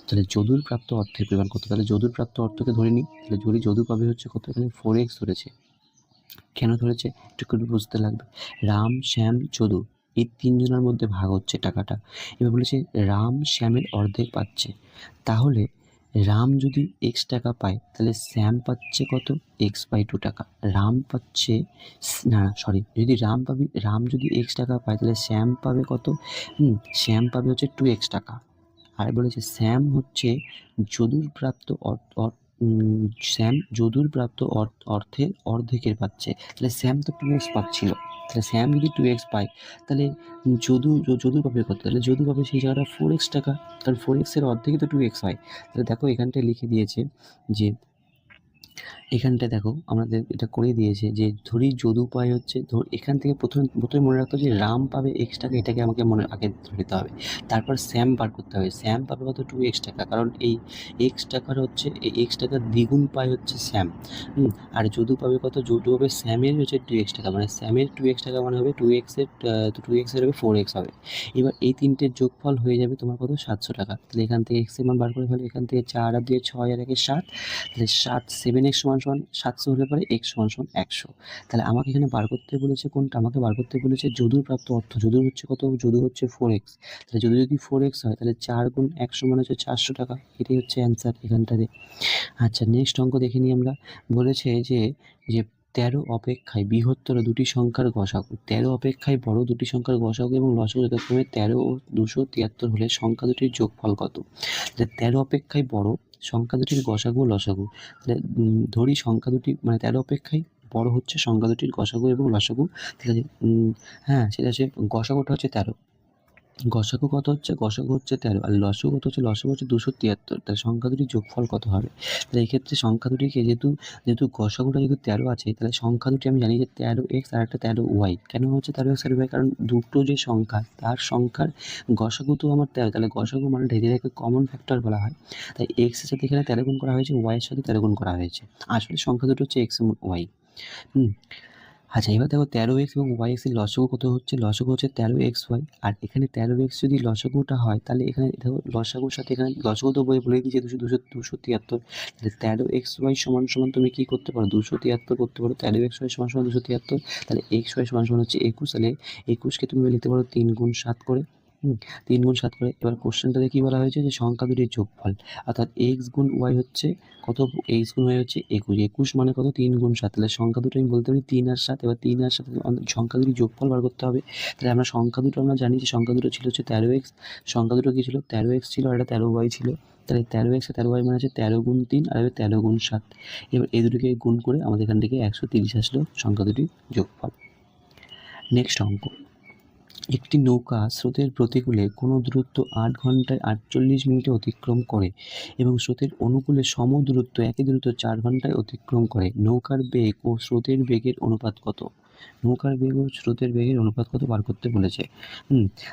তাহলে যদুর প্রাপ্ত অর্থের পরিমাণ কত? তাহলে যদুর প্রাপ্ত অর্থকে ধরে নিই। তাহলে যদু পাবে হচ্ছে কত? এখানে 4x ধরেছে। কেন ধরেছে একটু বুঝতে লাগবে। রাম, শ্যাম, যদু এই 3 জনের মধ্যে ভাগ হচ্ছে টাকাটা। এবার বলেছে রাম শ্যামের অর্ধেক পাচ্ছে। তাহলে রাম যদি x টাকা পায় তাহলে শ্যাম পাচ্ছে কত? x/2 টাকা। রাম পাচ্ছে না, সরি, যদি রাম যদি x টাকা পায় তাহলে শ্যাম পাবে কত? শ্যাম পাবে হচ্ছে 2x টাকা। আর বলেছে শ্যাম হচ্ছে যদুর প্রাপ্ত শ্যাম যদুর প্রাপ্ত অর্থের অর্ধেকের পাচ্ছে। তাহলে শ্যাম তো 2x পাচ্ছিল। তাহলে শ্যাম যদি 2x পায় তাহলে যদু পাবে কত? তাহলে যদু পাবে সেই জায়গাটা 4x টাকা। কারণ 4x এর অর্ধেকই তো 2x হয়। তাহলে দেখো এখানটায় লিখে দিয়েছে যে এখানটায় দেখো আমাদের এটা করে দিয়েছে যে ধরি যদু পায় হচ্ছে এখান থেকে প্রথমে মনে রাখতে হবে যে রাম পাবে x টাকা, এটাকে আমাকে আগে ধরে নিতে হবে। তারপর শ্যাম বার করতে হবে। শ্যাম পাবে কত? 2x টাকা। কারণ এই x টাকার হচ্ছে এই x টাকার দ্বিগুণ পায় হচ্ছে শ্যাম। আর যদু পাবে কত? যদু হবে শ্যামের হচ্ছে 2x টাকা, মানে শ্যামের 2x টাকা মানে হবে 2x এর 2x এর হবে 4x হবে। এবার এই তিনটের যোগফল হয়ে যাবে তোমার কত? 700 টাকা। তাহলে এখান থেকে x এর মান বার করে ফেলো। এখান থেকে 4 আর 2 6 আর 1 7। তাহলে 7x সমান 700 হলে পরে x সমান 100। তাহলে আমাকে এখানে বার করতে বলেছে কোনটা? আমাকে বার করতে বলেছে যদুর প্রাপ্ত অর্থ। যদুর হচ্ছে কত? যদু হচ্ছে 4x। তাহলে যদু যদি 4x হয় তাহলে 4 গুণ 100 মানে হচ্ছে 400 টাকা। এটাই হচ্ছে অ্যান্সার এখানটাতে। আচ্ছা, নেক্সট অঙ্ক দেখে নিই আমরা। বলেছে যে 13 অপেক্ষায় বৃহত্তর দুটি সংখ্যার গসাগু, 13 অপেক্ষায় বড় দুটি সংখ্যার গসাগু এবং লসাগু যথাক্রমে 13 ও 273 হলে সংখ্যা দুটির যোগফল কত? তাহলে 13 অপেক্ষায় বড় সংখ্যা দুটির গসাগু ও লসাগু। তাহলে ধরি সংখ্যা দুটি মানে 13 অপেক্ষায় বড় হচ্ছে সংখ্যা দুটির গসাগু এবং লসাগু। ঠিক আছে? হ্যাঁ, সেটা হচ্ছে গসাগুটা হচ্ছে 13। গসাগু কত হচ্ছে? গসাগু হচ্ছে 13 আর লসাগু কত হচ্ছে? লসাগু হচ্ছে 273। তাহলে সংখ্যা দুটির যোগফল কত হবে? তাহলে এক্ষেত্রে সংখ্যা দুটিকে যেহেতু গসাগুটা যেহেতু 13 আছে তাহলে সংখ্যা দুটি আমি জানি যে 13x আর একটা 13y। কেন হচ্ছে 13x আর y? কারণ দুটো যে সংখ্যা তার সংখ্যার গসাগু তো আমার 13। তাহলে গসাগু মানে এটাকে কমন ফ্যাক্টর বলা হয়। তাই x এর সাথে এখানে 13 গুণ করা হয়েছে, y এর সাথে 13 গুণ করা হয়েছে। আসলে সংখ্যা দুটো হচ্ছে x এবং y। আচ্ছা, এবার দেখো 13x এবং y এর লসাগু কত হচ্ছে? লসাগু হচ্ছে 13xy। আর এখানে 13x যদি লসাগুটা হয় তাহলে এখানে দেখো লসাগুর সাথে এখানে লসাগু তো বলে দিয়েছে 273। তাহলে 13xy সমান তুমি কি করতে পারো? 273 করতে পারো। 13xy সমান 273। তাহলে xy সমান হচ্ছে 21। তাহলে 21কে তুমি লিখতে পারো 3 গুণ 7 করে। 3 গুণ 7 করে। এবার কোশ্চেনটাতে কি বলা হয়েছে যে সংখ্যা দুটির যোগফল, অর্থাৎ x গুণ y হচ্ছে কত? x গুণ y হচ্ছে 21। 21 মানে কত? 3 গুণ 7। তাহলে সংখ্যা দুটো আমি বলতে পারি 3 আর 7। এবার 3 আর 7 সংখ্যা দুটির যোগফল বার করতে হবে। তাহলে আমরা সংখ্যা দুটো আমরা জানি যে সংখ্যা দুটো ছিল হচ্ছে 13x। সংখ্যা দুটো কি ছিল? 13x ছিল আর একটা 13y ছিল। তাহলে 13x আর 13y মানে হচ্ছে 13 গুণ 3 আর 13 গুণ 7। এবার এই দুটোকে গুণ করে আমাদের এখান থেকে 130 আসলো সংখ্যা দুটির যোগফল। নেক্সট অঙ্ক। একটি নৌকা স্রোতের প্রতিকূলে কোনো দূরত্ব 8 ঘন্টায় 48 মিনিটে অতিক্রম করে এবং স্রোতের অনুকূলে একই দূরত্ব 4 ঘন্টায় অতিক্রম করে। নৌকার বেগ ও স্রোতের বেগের অনুপাত কত? নৌকার বেগ ও স্রোতের বেগের অনুপাত কত বার করতে বলেছে।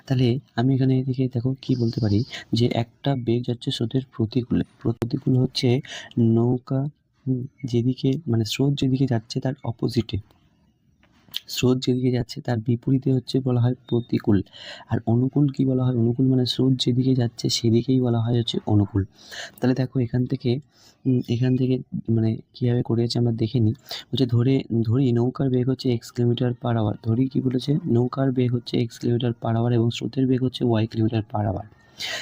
তাহলে আমি এখানে এদিকে দেখো কি বলতে পারি যে একটা বেগ যাচ্ছে স্রোতের প্রতিকূলে। প্রতিকূল হচ্ছে নৌকা যেদিকে মানে স্রোত যেদিকে যাচ্ছে তার অপোজিটে। স্রোত যেদিকে যাচ্ছে তার বিপরীতে হচ্ছে বলা হয় প্রতিকূল। আর অনুকূল কি বলা হয়? অনুকূল মানে স্রোত যেদিকে যাচ্ছে সেদিকেই বলা হয় হচ্ছে অনুকূল। তাহলে দেখো এখান থেকে মানে কীভাবে করেছে আমরা দেখে নিই। বলছে ধরি নৌকার বেগ হচ্ছে x কিলোমিটার/আওয়ার। ধরি কি বলেছে? নৌকার বেগ হচ্ছে x কিলোমিটার/আওয়ার এবং স্রোতের বেগ হচ্ছে y কিলোমিটার/আওয়ার।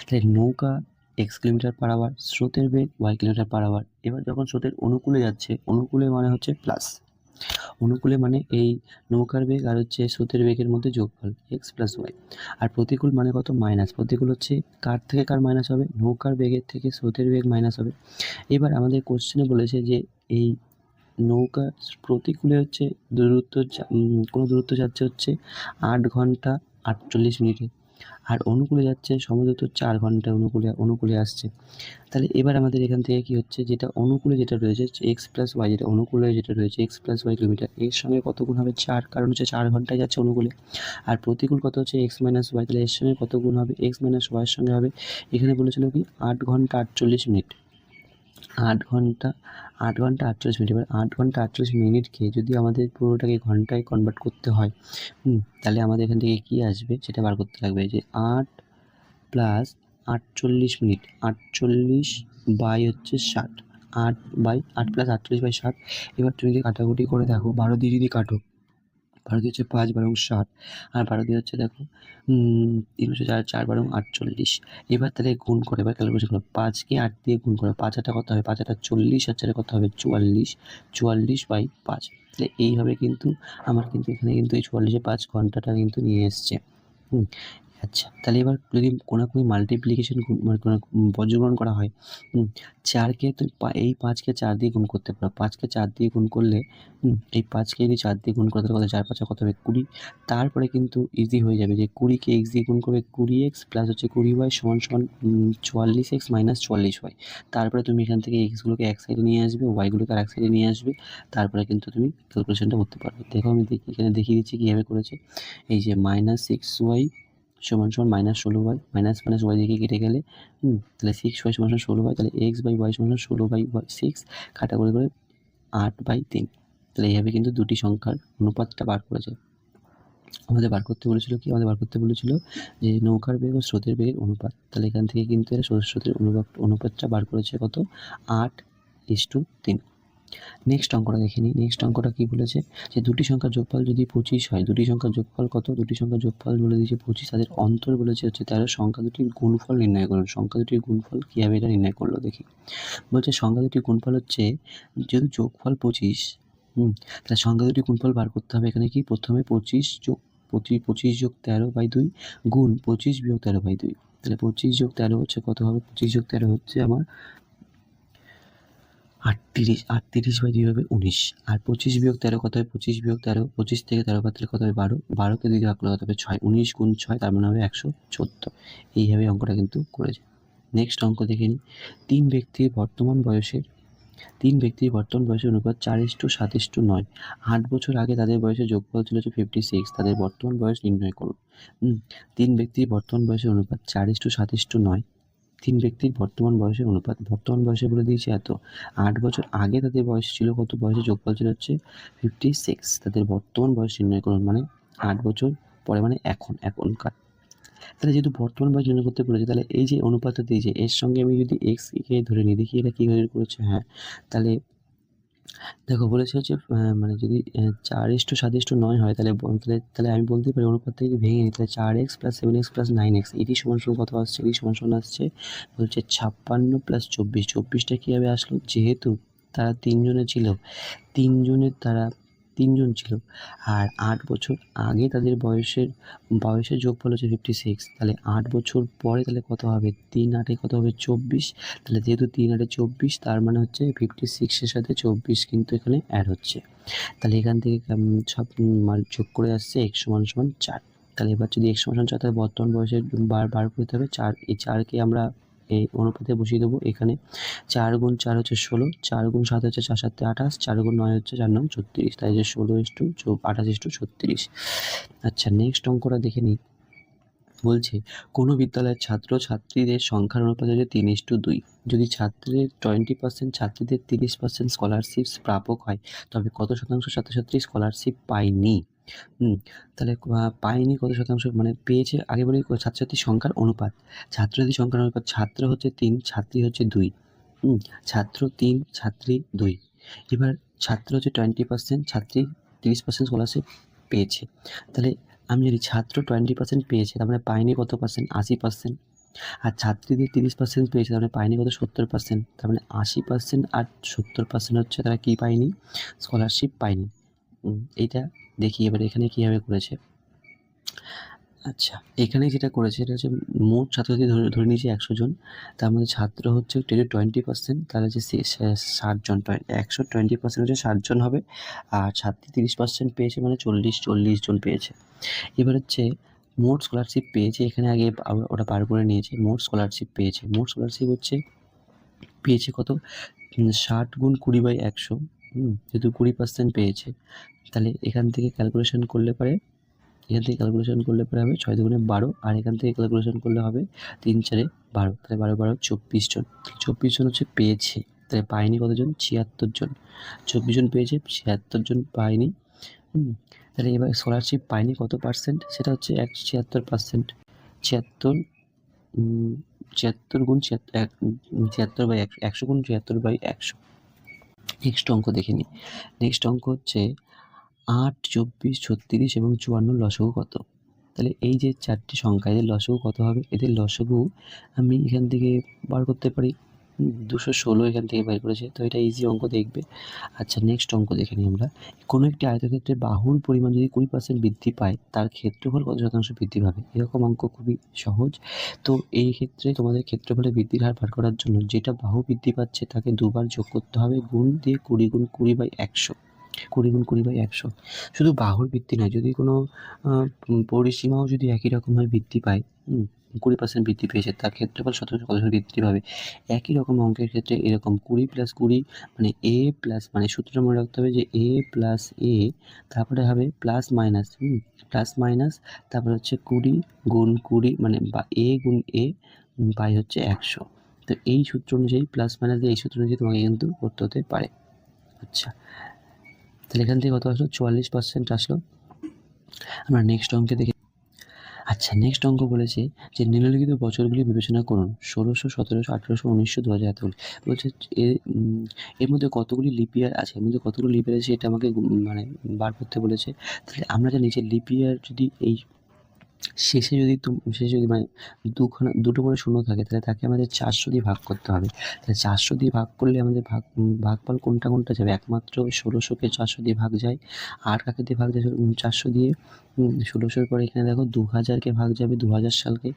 তাহলে নৌকা x কিলোমিটার/আওয়ার, স্রোতের বেগ y কিলোমিটার/আওয়ার। এবার যখন স্রোতের অনুকূলে যাচ্ছে, অনুকূলে মানে হচ্ছে প্লাস, অনুকূলে মানে এই নৌকার বেগ আর হচ্ছে স্রোতের বেগের মধ্যে যোগফল x প্লাস ওয়াই। আর প্রতিকূল মানে কত? মাইনাস। প্রতিকূল হচ্ছে কার থেকে কার মাইনাস হবে? নৌকার বেগের থেকে স্রোতের বেগ মাইনাস হবে। এবার আমাদের কোশ্চেনে বলেছে যে এই নৌকা প্রতিকূলে হচ্ছে কোনো দূরত্ব যাচ্ছে হচ্ছে 8 ঘন্টা 48 মিনিটে, আর অনুকূলে যাচ্ছে সমদূরত্ব 4 ঘন্টা অনুকূলে আসছে। তাহলে এবার আমাদের এখান থেকে কি হচ্ছে, যেটা অনুকূলে যেটা রয়েছে এক্স প্লাস ওয়াই, যেটা অনুকূলে যেটা রয়েছে এক্স প্লাস ওয়াই কিলোমিটার, এর সঙ্গে কত গুণ হবে? 4, কারণ হচ্ছে 4 ঘন্টায় যাচ্ছে অনুকূলে। আর প্রতিকূল কত হচ্ছে? এক্স মাইনাস ওয়াই, তাহলে এর সঙ্গে কত গুণ হবে? এক্স মাইনাস ওয়াইয়ের সঙ্গে হবে, এখানে বলেছিল কি 8 ঘন্টা 48 মিনিট। 8 ঘন্টা 48 মিনিট। এবার 8 ঘন্টা 48 মিনিটকে যদি আমাদের পুরোটাকে ঘন্টায় কনভার্ট করতে হয়, তাহলে আমাদের এখান থেকে কী আসবে সেটা বার করতে লাগবে, যে 8 প্লাস 48 মিনিট, 48 বাই হচ্ছে 60, 8 প্লাস 48 বাই 60। এবার তুমি যদি কাটাকুটি করে দেখো, 12 দিয়ে যদি কাটো, 12 দিয়ে হচ্ছে 5 বারং 60, আর 12 দিয়ে হচ্ছে দেখো 304, 4 বারং 48। এবার তাহলে গুণ করে, এবার ক্যালকুলেশন করো, 5কে 8 দিয়ে গুণ করো, 5 8 কত হবে? 5 8 40, আর 4 কত হবে? 44, 44 বাই 5। তাহলে এইভাবে কিন্তু আমার কিন্তু এখানে কিন্তু এই 44-এ 5 ঘন্টাটা কিন্তু নিয়ে এসছে। আচ্ছা, তাহলে এবার যদি কোনাকুনি মাল্টিপ্লিকেশন মানে বজ্রগ্রহণ করা হয়, 4কে এই 5কে 4 দিয়ে গুণ করতে পারো। 5কে 4 দিয়ে গুণ করলে, এই 5কে যদি 4 দিয়ে গুণ করো তাহলে 4 5 কত হবে? 20। তারপরে কিন্তু ইজি হয়ে যাবে যে 20কে x দিয়ে গুণ করবে, 20x প্লাস হচ্ছে 20y সমান 44x মাইনাস 44y। তারপরে তুমি এখান থেকে এক্সগুলোকে এক সাইডে নিয়ে আসবে, ওয়াইগুলোকে আরেক সাইডে নিয়ে আসবে, তারপরে কিন্তু তুমি ক্যালকুলেশনটা করতে পারবে। দেখো আমি এখানে দেখিয়ে দিচ্ছি কীভাবে করেছে। এই যে -6y সমান -16y, মাইনাস ওয়াই দিকে কেটে গেলে, তাহলে 6y সমান 16y, তাহলে x বাই ওয়াই সমান 16/6, কাটাকুটি করে 8/3। তাহলে এইভাবে কিন্তু দুটি সংখ্যার অনুপাতটা বার করেছে। আমাদের বার করতে বলেছিল কি? আমাদের বার করতে বলেছিল যে নৌকার বেগ ও স্রোতের বেগের অনুপাত। তাহলে এখান থেকে কিন্তু এরা স্রোতের অনুপাতটা বার করেছে কত? 8:3। নেক্সট অঙ্কটা দেখে নিই। নেক্সট অঙ্কটা কী বলেছে, যে দুটি সংখ্যার যোগফল যদি 25 হয়, দুটি সংখ্যার যোগফল কত? দুটি সংখ্যার যোগফল বলে দিয়েছে 25, তাদের অন্তর বলেছে হচ্ছে 13। সংখ্যা দুটির গুণফল নির্ণয় করুন। সংখ্যা দুটির গুণফল কীভাবে এটা নির্ণয় করলো দেখি। বলছে সংখ্যা দুটির গুণফল হচ্ছে, যেহেতু যোগফল 25, তাহলে সংখ্যা দুটির গুণফল বার করতে হবে। এখানে কি প্রথমে 25 যোগ 13/2 গুণ 25 বিয়োগ 13/2। তাহলে 25 যোগ 13 হচ্ছে কত হবে? 25 যোগ 13 হচ্ছে আমার 38, 38/2 হবে 19। আর 25 বিয়োগ 13 কত হয়? 25 বিয়োগ 13, 25 থেকে 13 বাদ দিলে কত হবে? 12, 12কে 2 দিয়ে ভাগ করলে কত হবে? 6, 19 গুণ 6, তার মানে হবে 114। এইভাবে অঙ্কটা কিন্তু করেছে। নেক্সট অঙ্ক দেখে নিই। তিন ব্যক্তির বর্তমান বয়সের অনুপাত 4:7:9। 8 বছর আগে তাদের বয়সের যোগফল ছিল হচ্ছে 56, তাদের বর্তমান বয়স নির্ণয় করুন। তিন ব্যক্তির বর্তমান বয়সের অনুপাত 4:7:9। 3 ব্যক্তির বর্তমান বয়সের অনুপাত, বর্তমান বয়সে বলে দিয়েছে এত। 8 বছর আগে তাদের বয়স ছিল কত? বয়সের যোগফল ছিল হচ্ছে 56, তাদের বর্তমান বয়স নির্ণয় করুন, মানে 8 বছর পরে, মানে এখনকার। তাহলে যেহেতু বর্তমান বয়স নির্ণয় করতে বলেছে, তাহলে এই যে অনুপাতটা দিয়েছে এর সঙ্গে আমি যদি কে ধরে নিই, দেখি এটা কীভাবে করেছে। হ্যাঁ, তাহলে দেখো বলেছে হচ্ছে মানে যদি 4:7:9 হয়, তাহলে আমি বলতে পারি অনুপাতটা যদি ভেঙে নিই, তাহলে 4x + 7x + 9x, এটি সমান কত আসছে? এটি সমান আসছে বলছে 56 + 24। 24টা কীভাবে আসলো? যেহেতু তারা 3 জনে ছিল, 3 জন ছিল, আর 8 বছর আগে তাদের বয়সের যোগফল হচ্ছে 56, তাহলে 8 বছর পরে তাহলে কত হবে? 3 8-এ কত হবে? 24। তাহলে যেহেতু 3 8-এ 24, তার মানে হচ্ছে 56-এর সাথে 24 কিন্তু এখানে অ্যাড হচ্ছে। তাহলে এখান থেকে সব যোগ করে আসছে x সমান 4। তাহলে এবার যদি x সমান 4, তাহলে বর্তমান বয়সের বার করতে হবে 4। এই 4কে আমরা এই অনুপাতে বসিয়ে দেবো। এখানে 4 গুণ 4 হচ্ছে 16, 4 গুণ 7 হচ্ছে 4 7 28, 4 গুণ 9 হচ্ছে 4 9 36, তাই যে 16:28:36। আচ্ছা, নেক্সট অঙ্কটা দেখে নিই। বলছে কোনো বিদ্যালয়ের ছাত্রছাত্রীদের সংখ্যার অনুপাত হচ্ছে 3:2। যদি ছাত্রীদের 20% ছাত্রীদের 30% স্কলারশিপ প্রাপক হয়, তবে কত শতাংশ ছাত্রছাত্রী স্কলারশিপ পায়নি? তাহলে পায়নি কত শতাংশ, মানে পেয়েছে আগে বলি ছাত্রছাত্রীর সংখ্যার অনুপাত। ছাত্রছাত্রীর সংখ্যার অনুপাত, ছাত্র হচ্ছে 3, ছাত্রী হচ্ছে 2। ছাত্র 3, ছাত্রী 2। এবার ছাত্র হচ্ছে 20%, ছাত্রী 30% স্কলারশিপ পেয়েছে। তাহলে আমি যদি ছাত্র 20% পেয়েছে, তার মানে পায়নি কত পার্সেন্ট? 80%। আর ছাত্রীদের 30% পেয়েছে, তার মানে পায়নি কত? 70%। তার মানে 80% আর 70% হচ্ছে তারা কি পায়নি? স্কলারশিপ পায়নি। এইটা দেখি এবার এখানে কীভাবে করেছে। আচ্ছা, এখানে যেটা করেছে এটা হচ্ছে মোট ছাত্রছাত্রী ধরে নিয়েছি 100 জন। তার মধ্যে ছাত্র হচ্ছে 20%, তাহলে হচ্ছে 60 জন। 120% হচ্ছে 60 জন হবে। আর ছাত্রী 30% পেয়েছে, মানে 40 জন পেয়েছে। এবার হচ্ছে মোট স্কলারশিপ পেয়েছে, এখানে আগে ওটা বার করে নিয়েছে। মোট স্কলারশিপ হচ্ছে পেয়েছে কত? 60 গুণ 20/100। যেহেতু 20% পেয়েছে, তাহলে এখান থেকে ক্যালকুলেশন করলে পরে হবে 6 দুগুণে 12, আর এখান থেকে ক্যালকুলেশন করলে হবে 3 4-এ 12, তাহলে 12 12 24 জন। 24 জন হচ্ছে পেয়েছে, তাহলে পায়নি কতজন? 76 জন। 24 জন পেয়েছে, 76 জন পায়নি। তাহলে এবার স্কলারশিপ পায়নি কত পার্সেন্ট? সেটা হচ্ছে 76%। 76 76 গুণ 76/100, 100 গুণ 76/100। নেক্সট অঙ্ক দেখে নিই। নেক্সট অঙ্ক হচ্ছে 8, 24, 36 এবং 54 লসাগু কত? তাহলে এই যে 4টি সংখ্যা, এদের লসাগু কত হবে? এদের লসাগু আমি এখান থেকে বার করতে পারি। 216 এখান থেকে বের করেছে, তো এটা ইজি অঙ্ক দেখবে। আচ্ছা, নেক্সট অঙ্ক দেখে নিই আমরা। কোনো একটি আয়তক্ষেত্রের বাহুর পরিমাণ যদি 20% বৃদ্ধি পায়, তার ক্ষেত্রফল কত শতাংশ বৃদ্ধি পাবে? এরকম অঙ্ক খুবই সহজ। তো এই ক্ষেত্রে তোমাদের ক্ষেত্রফলের বৃদ্ধির হার বার করার জন্য যেটা বাহু বৃদ্ধি পাচ্ছে তাকে দুবার যোগ করতে হবে, গুণ দিয়ে 20 গুণ 20/100। 20 গুণ 20/100। শুধু বাহুর বৃদ্ধি নয়, যদি কোনো পরিসীমাও যদি একই রকমভাবে বৃদ্ধি পায়, 20% বৃদ্ধি পেয়েছে, তার ক্ষেত্রফল কত শতাংশ বৃদ্ধি পাবে? একই রকম অঙ্কের ক্ষেত্রে এরকম 20 + 20, মানে a প্লাস, মানে সূত্রটা মনে রাখতে হবে যে a প্লাস a, তারপরে হবে প্লাস মাইনাস, প্লাস মাইনাস, তারপরে হচ্ছে 20 গুণ 20, মানে a গুণ a বাই হচ্ছে 100। তো এই সূত্র অনুযায়ী প্লাস মাইনাস দিয়ে এই সূত্র অনুযায়ী তোমাকে কিন্তু করতে হতে পারে। আচ্ছা, তাহলে এখান থেকে কত আসলো? 44% আসলো। আমরা নেক্সট অঙ্কে দেখি। আচ্ছা, নেক্সট অঙ্ক বলেছে যে নিম্নলিখিত বছরগুলি বিবেচনা করুন: 1600, 1700, 1800, 1900, 2000 এতগুলি। বলছে এর মধ্যে কতগুলি লিপ ইয়ার আছে, এটা আমাকে মানে বার করতে বলেছে। তাহলে আমরা জানি যে লিপ ইয়ার যদি এই শেষে যদি মানে দুটো করে শূন্য থাকে, তাহলে তাকে আমাদের 400 দিয়ে ভাগ করতে হবে। তাহলে 400 দিয়ে ভাগ করলে আমাদের ভাগফল কোনটা যাবে? একমাত্র 1600-কে 400 দিয়ে ভাগ যায়। আর কাকে দিয়ে ভাগ যায়? 400 দিয়ে 1600-র পরে এখানে দেখো 2000-কে ভাগ যাবে, 2000 সালকে।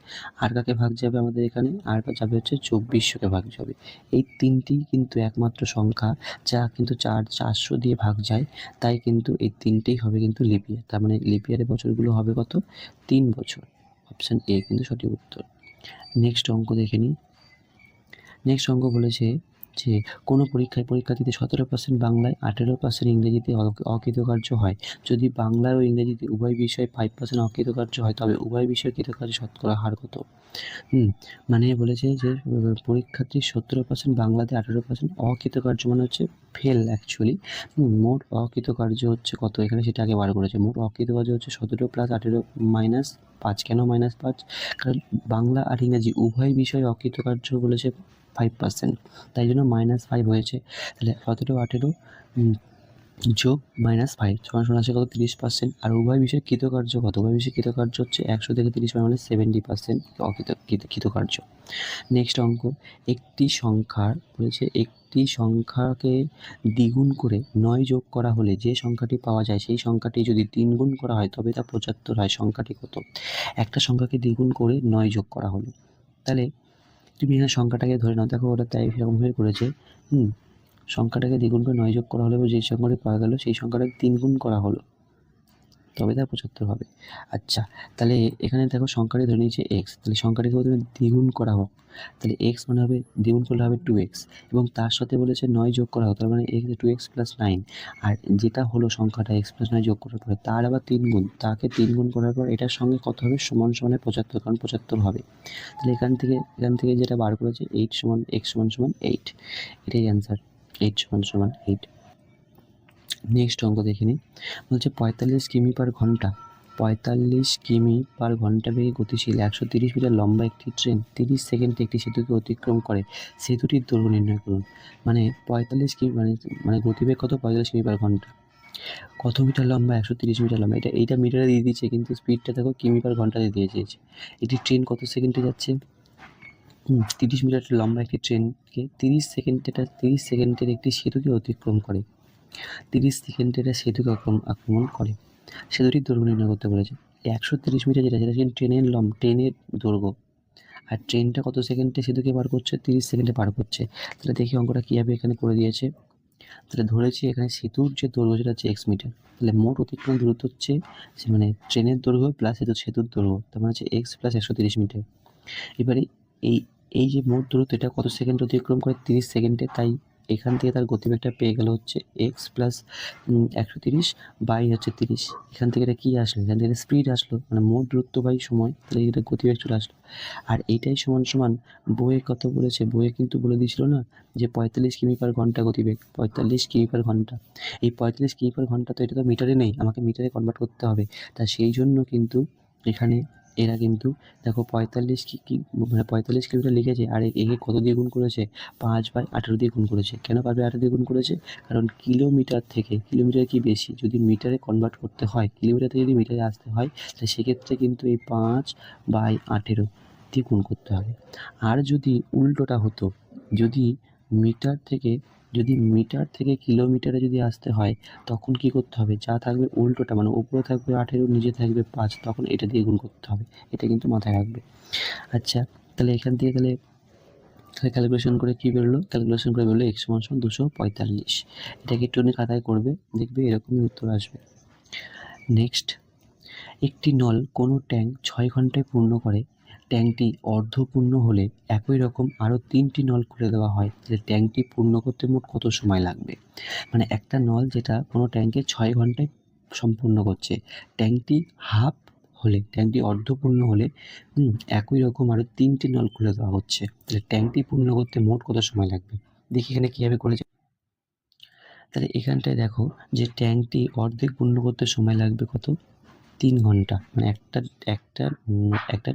আর কাকে ভাগ যাবে আমাদের এখানে? আর যাবে হচ্ছে 2400-কে ভাগ যাবে। এই তিনটি কিন্তু একমাত্র সংখ্যা যা কিন্তু 400 দিয়ে ভাগ যায়, তাই কিন্তু এই তিনটেই হবে কিন্তু লিপ ইয়ার। তার মানে লিপ ইয়ারের বছরগুলো হবে কত? 3 বছর। অপশান এ কিন্তু সঠিক উত্তর। নেক্সট অঙ্ক দেখে নিই। নেক্সট অঙ্ক বলেছে যে কোনো পরীক্ষার্থীদের 17% বাংলায়, 18% ইংরেজিতে অকৃতকার্য হয়। যদি বাংলা ও ইংরেজিতে উভয় বিষয়ে 5% অকৃতকার্য হয়, তবে উভয় বিষয়ের কৃতকার্য শতকরা হার কত? মানে বলেছে যে পরীক্ষার্থীর 17% বাংলাতে, 18% অকৃতকার্য, মানে হচ্ছে ফেল অ্যাকচুয়ালি। মোট অকৃতকার্য হচ্ছে কত এখানে, সেটা আগে বার করেছে। মোট অকৃতকার্য হচ্ছে 17 + 18 - 5। কেন -5? কারণ বাংলা আর ইংরেজি উভয় বিষয়ে অকৃতকার্য বলেছে 5%, তাই জন্য -5 হয়েছে। তাহলে 17 18 যোগ -5 সমান আছে কত? 30%। আর উভয় বিষয়ে কৃতকার্য কত? উভয় বিষয়ে কৃতকার্য হচ্ছে 100 থেকে 30 মানে 70% কৃতকার্য। নেক্সট অঙ্ক, একটি সংখ্যাকে দ্বিগুণ করে 9 যোগ করা হলে যে সংখ্যাটি পাওয়া যায়, সেই সংখ্যাটি যদি 3 গুণ করা হয় তবে তা 75 হয়। সংখ্যাটি কত? একটা সংখ্যাকে দ্বিগুণ করে 9 যোগ করা হলো, তাহলে তুমি এখানে সংখ্যাটাকে ধরে নাও। দেখো ওটা তাই সেরকমভাবে করেছে। সংখ্যাটাকে দ্বিগুণ করে 9 যোগ করা হলে যে সংখ্যাটি পাওয়া গেল, সেই সংখ্যাটাকে 3 গুণ করা হলো, তবে তা 75 হবে। আচ্ছা, তাহলে এখানে দেখো সংখ্যাটি ধরে নিয়েছে x, তাহলে সংখ্যাটিকে প্রথমে দ্বিগুণ করা হোক। তাহলে x মানে হবে, দ্বিগুণ করলে হবে 2x, এবং তার সাথে বলেছে 9 যোগ করা হোক, তার মানে 2x + 9। আর যেটা হলো সংখ্যাটা x + 9 যোগ করার পরে তার আবার 3 গুণ, তাকে 3 গুণ করার পর এটার সঙ্গে কত হবে? সমান 75, কারণ 75 হবে। তাহলে এখান থেকে যেটা বার করেছে 8 = x = 8, এটাই অ্যান্সার। 8 = 8। নেক্সট অঙ্ক দেখে নিই। বলছে ৪৫ কিমি পার ঘন্টা ৪৫ কিমি পার ঘন্টা বেগে গতিশীল ১৩০ মিটার লম্বা একটি ট্রেন ৩০ সেকেন্ডে একটি সেতুকে অতিক্রম করে। সেতুটির দৈর্ঘ্য নির্ণয় করুন। মানে ৪৫ কিমি মানে গতিবেগ কত? ৪৫ কিমি পার ঘন্টা। কত মিটার লম্বা? ১৩০ মিটার লম্বা। এইটা মিটারে দিয়ে দিয়েছে, কিন্তু স্পিডটা দেখো কিমি পার ঘন্টাতে দিয়ে দিয়েছে। একটি ট্রেন কত সেকেন্ডে যাচ্ছে? ৩০ মিটার লম্বা একটি ট্রেনকে ৩০ সেকেন্ডের একটি সেতুকে অতিক্রম করে। ৩০ সেকেন্ডে একটা সেতুকে আক্রমণ করে। সেতুটির দৈর্ঘ্য নির্ণয় করতে বলেছে। ১৩০ মিটার যেটা, সেটা হচ্ছে ট্রেনের দৈর্ঘ্য। আর ট্রেনটা কত সেকেন্ডে সেতুকে পার করছে? ৩০ সেকেন্ডে পার করছে। তাহলে দেখি অঙ্কটা কীভাবে এখানে করে দিয়েছে। তাহলে ধরেছি এখানে সেতুর যে দৈর্ঘ্য সেটা হচ্ছে এক্স মিটার। তাহলে মোট অতিক্রম দূরত্ব হচ্ছে মানে ট্রেনের দৈর্ঘ্য প্লাস সেতুর দৈর্ঘ্য, তার মানে হচ্ছে এক্স প্লাস ১৩০ মিটার। এবারে এই এই যে মোট দূরত্ব, এটা কত সেকেন্ড অতিক্রম করে? ৩০ সেকেন্ডে। তাই এখান থেকে তার গতিবেগটা পেয়ে গেল হচ্ছে এক্স প্লাস ১৩০ বাই হচ্ছে ৩০। এখান থেকে এটা কী আসলো? এখান থেকে স্পিড আসলো, মানে মোট দূরত্ব বাই সময়। তাহলে এটা গতিবেগ চলে আসলো। আর এইটাই সমান বইয়ে কত বলেছে? বইয়ে কিন্তু বলে দিয়েছিল না যে ৪৫ কিমি পার ঘন্টা গতিবেগ, ৪৫ কিমি পার ঘন্টা। এই ৪৫ কিমি পার ঘন্টা তো এটা তো মিটারে নেই, আমাকে মিটারে কনভার্ট করতে হবে। তা সেই জন্য কিন্তু এখানে এরা কিন্তু দেখো ৪৫ মানে ৪৫ কিলোমিটার লিখেছে, আর একে কত দিয়ে গুণ করেছে? ৫/১৮ দিয়ে গুণ করেছে। কেন ৫/১৮ দিয়ে গুণ করেছে? কারণ কিলোমিটার কি বেশি, যদি মিটারে কনভার্ট করতে হয়, কিলোমিটার থেকে যদি মিটারে আসতে হয়, তাহলে সেক্ষেত্রে কিন্তু এই ৫/১৮ দিয়ে গুণ করতে হবে। আর যদি উল্টোটা হতো, যদি মিটার থেকে কিলোমিটারে যদি আসতে হয়, তখন কী করতে হবে? যা থাকবে উল্টোটা, মানে উপরে থাকবে ১৮, নিচে থাকবে ৫, তখন এটা দিয়ে গুণ করতে হবে। এটা কিন্তু মাথায় রাখবে। আচ্ছা, তাহলে এখান থেকে তাহলে ক্যালকুলেশন করে কী বেরোলো? ক্যালকুলেশন করে বেরোলো x = ২৪৫। এটাকে একটুখানি খাতায় করবে, দেখবে এরকমই উত্তর আসবে। নেক্সট, একটি নল কোনো ট্যাঙ্ক ৬ ঘন্টায় পূর্ণ করে। ট্যাঙ্কটি অর্ধপূর্ণ হলে একই রকম আরও ৩টি নল খুলে দেওয়া হয়। তাহলে ট্যাঙ্কটি পূর্ণ করতে মোট কত সময় লাগবে? মানে একটা নল যেটা কোনো ট্যাঙ্কে ৬ ঘন্টায় সম্পূর্ণ করছে, ট্যাঙ্কটি অর্ধপূর্ণ হলে একই রকম আরও ৩টি নল খুলে দেওয়া হচ্ছে। তাহলে ট্যাঙ্কটি পূর্ণ করতে মোট কত সময় লাগবে? দেখি এখানে কীভাবে করেছে। তাহলে এখানটায় দেখো যে ট্যাঙ্কটি অর্ধেক পূর্ণ করতে সময় লাগবে কত? ৩ ঘন্টা। মানে একটা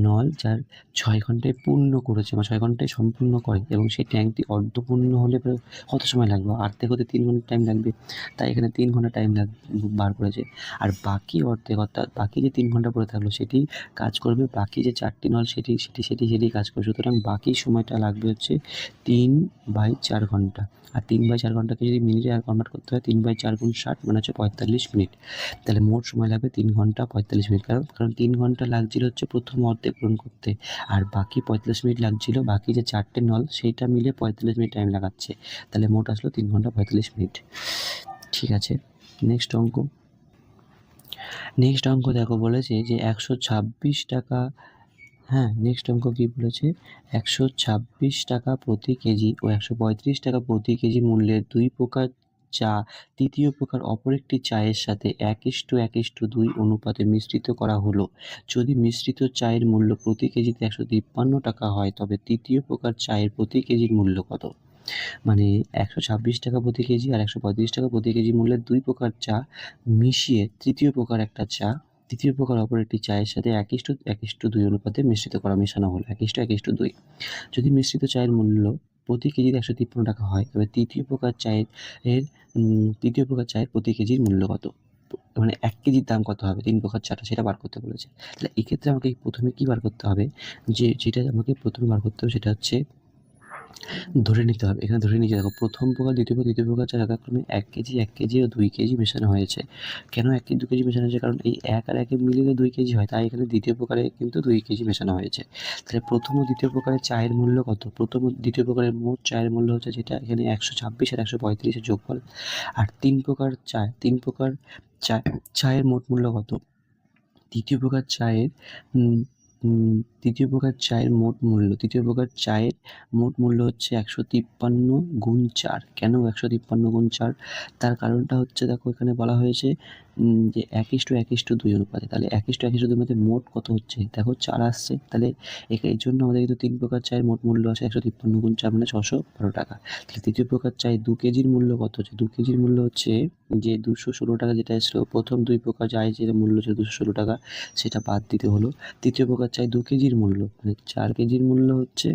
নল যার ৬ ঘন্টায় পূর্ণ করেছে বা ৬ ঘন্টায় সম্পূর্ণ করে, এবং সেই ট্যাঙ্কটি অর্ধপূর্ণ হলে পরে কত সময় লাগবে? আর্ধেক হতে ৩ ঘন্টা টাইম লাগবে। তাই এখানে ৩ ঘন্টা টাইম বার করেছে। আর বাকি অর্ধেক, অর্থাৎ বাকি যে ৩ ঘন্টা পড়ে থাকলো সেটি কাজ করবে, বাকি যে ৪টি নল সেটি কাজ করবে। সুতরাং বাকি সময়টা লাগবে হচ্ছে ৩/৪ ঘন্টা। আর ৩/৪ ঘন্টাকে যদি মিনিটে কনভার্ট করতে হয়, ৩/৪ × ৬০ মানে হচ্ছে ৪৫ মিনিট। তাহলে মোট সময় লাগবে ৩ ঘন্টা ৪৫ মিনিট। কারণ ৩ ঘন্টা লাগছিল হচ্ছে প্রথম অর্ধেক পূরণ করতে, আর বাকি ৪৫ মিনিট লাগছিল বাকি যে ৪টে নল সেইটা মিলে ৪৫ মিনিট টাইম লাগাচ্ছে। তাহলে মোট আসলো ৩ ঘন্টা ৪৫ মিনিট। ঠিক আছে, নেক্সট অঙ্ক দেখো, বলেছে যে ১২৬ টাকা। হ্যাঁ, নেক্সট অঙ্ক কী বলেছে? ১২৬ টাকা প্রতি কেজি ও ১৩৫ টাকা প্রতি কেজি মূল্যের ২ প্রকার চা তৃতীয় প্রকার অপর একটি চায়ের সাথে ১:১:২ অনুপাতে মিশ্রিত করা হলো। যদি মিশ্রিত চায়ের মূল্য প্রতি কেজিতে ১৫৩ টাকা হয়, তবে তৃতীয় প্রকার চায়ের প্রতি কেজির মূল্য কত? মানে ১২৬ টাকা প্রতি কেজি আর ১৩৫ টাকা প্রতি কেজি মূল্যের ২ প্রকার চা মিশিয়ে তৃতীয় প্রকার অপর একটি চায়ের সাথে ১:১:২ অনুপাতে মেশানো হলো। ১:১:২। যদি মিশ্রিত চায়ের মূল্য প্রতি কেজিতে ১৫৩ টাকা হয়, তবে তৃতীয় প্রকার চায়ের প্রতি কেজির মূল্য কত? মানে ১ কেজির দাম কত হবে ৩ প্রকার চাটা, সেটা বার করতে বলেছে। তাহলে এক্ষেত্রে আমাকে প্রথমে কী বার করতে হবে? যেটা আমাকে প্রথমে বার করতে হবে সেটা হচ্ছে ধরে নিতে হবে। এখানে ধরে নিয়েছি, দেখো প্রথম প্রকার, দ্বিতীয় প্রকার, তৃতীয় প্রকার চা যথাক্রমে ১ কেজি, ১ কেজি ও ২ কেজি মেশানো হয়েছে। কেন ১ কেজি ২ কেজি মেশানো হয়েছে? কারণ এই ১ আর ১ মিলিয়ে ২ কেজি হয়, তাই এখানে দ্বিতীয় প্রকারে কিন্তু ২ কেজি মেশানো হয়েছে। তাহলে প্রথম ও দ্বিতীয় প্রকারের চায়ের মূল্য কত? প্রথম ও দ্বিতীয় প্রকারের মোট চায়ের মূল্য হচ্ছে যেটা এখানে ১২৬ আর ১৩৫ এর যোগফল। আর ৩ প্রকার চায়ের মোট মূল্য কত? তৃতীয় প্রকার চায়ের তৃতীয় প্রকার চায়ের মোট মূল্য, তৃতীয় প্রকার চায়ের মোট মূল্য হচ্ছে 153 গুণ 4। কেন 153 গুণ 4? তার কারণটা হচ্ছে, দেখো এখানে বলা হয়েছে যে 1:1:2 অনুপাতে। তাহলে 1:1:2 অনুপাতে মোট কত হচ্ছে? দেখো 4 আসছে। তাহলে এর জন্য আমাদের কিন্তু 3 প্রকার চায়ের মোট মূল্য আছে 153 গুণ 4 মানে 612 টাকা। তাহলে তৃতীয় প্রকার চায়ে 2 কেজির মূল্য কত হচ্ছে? 2 কেজির মূল্য হচ্ছে যে 216 টাকা যেটা এসেছিল, প্রথম 2 প্রকার চায়ের যেটা মূল্য ছিল 216 টাকা, সেটা বাদ দিতে হলো। তৃতীয় প্রকার চাই 2 কেজির মূল্য, মানে 4 কেজির মূল্য হচ্ছে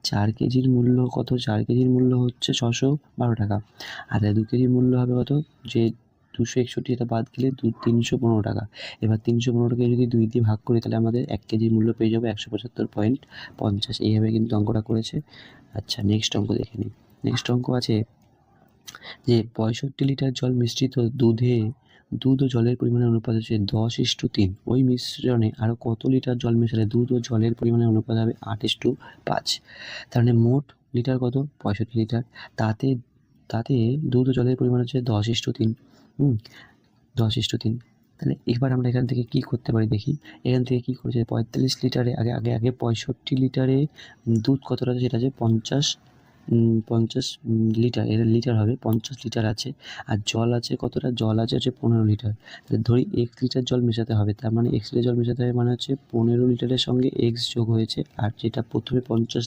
4 কেজির মূল্য কত? 4 কেজির মূল্য হচ্ছে 612 টাকা। আর 2 কেজির মূল্য হবে কত? যে 261, এটা বাদ গেলে 315 টাকা। এবার 315 টাকা যদি 2 দিয়ে ভাগ করি, তাহলে আমাদের 1 কেজির মূল্য পেয়ে যাবো 175.50। এইভাবে কিন্তু অঙ্কটা করেছে। আচ্ছা, নেক্সট অঙ্ক দেখে নিই। নেক্সট অঙ্ক আছে যে 65 লিটার জল মিশ্রিত দুধ ও জলের পরিমাণের অনুপাত হচ্ছে 10:3। ওই মিশ্রণে আরও কত লিটার জল মেশালে দুধ ও জলের পরিমাণের অনুপাত হবে 8:5। তার মানে মোট লিটার কত? 65 লিটার। তাতে তাতে দুধ ও জলের পরিমাণ হচ্ছে 10:3। 10:3। তাহলে এবার আমরা এখান থেকে কী করতে পারি দেখি। এখান থেকে কী করেছে, 45 লিটারে আগে 65 লিটারে দুধ কতটা আছে, সেটা আছে 50 লিটার। এটা লিটার হবে, 50 লিটার আছে। আর জল আছে কতটা? জল আছে হচ্ছে 15 লিটার। তাহলে ধরি x লিটার জল মেশাতে হবে। তার মানে x লিটার জল মেশাতে হবে মানে হচ্ছে 15 লিটারের সঙ্গে x যোগ হয়েছে। আর যেটা প্রথমে 50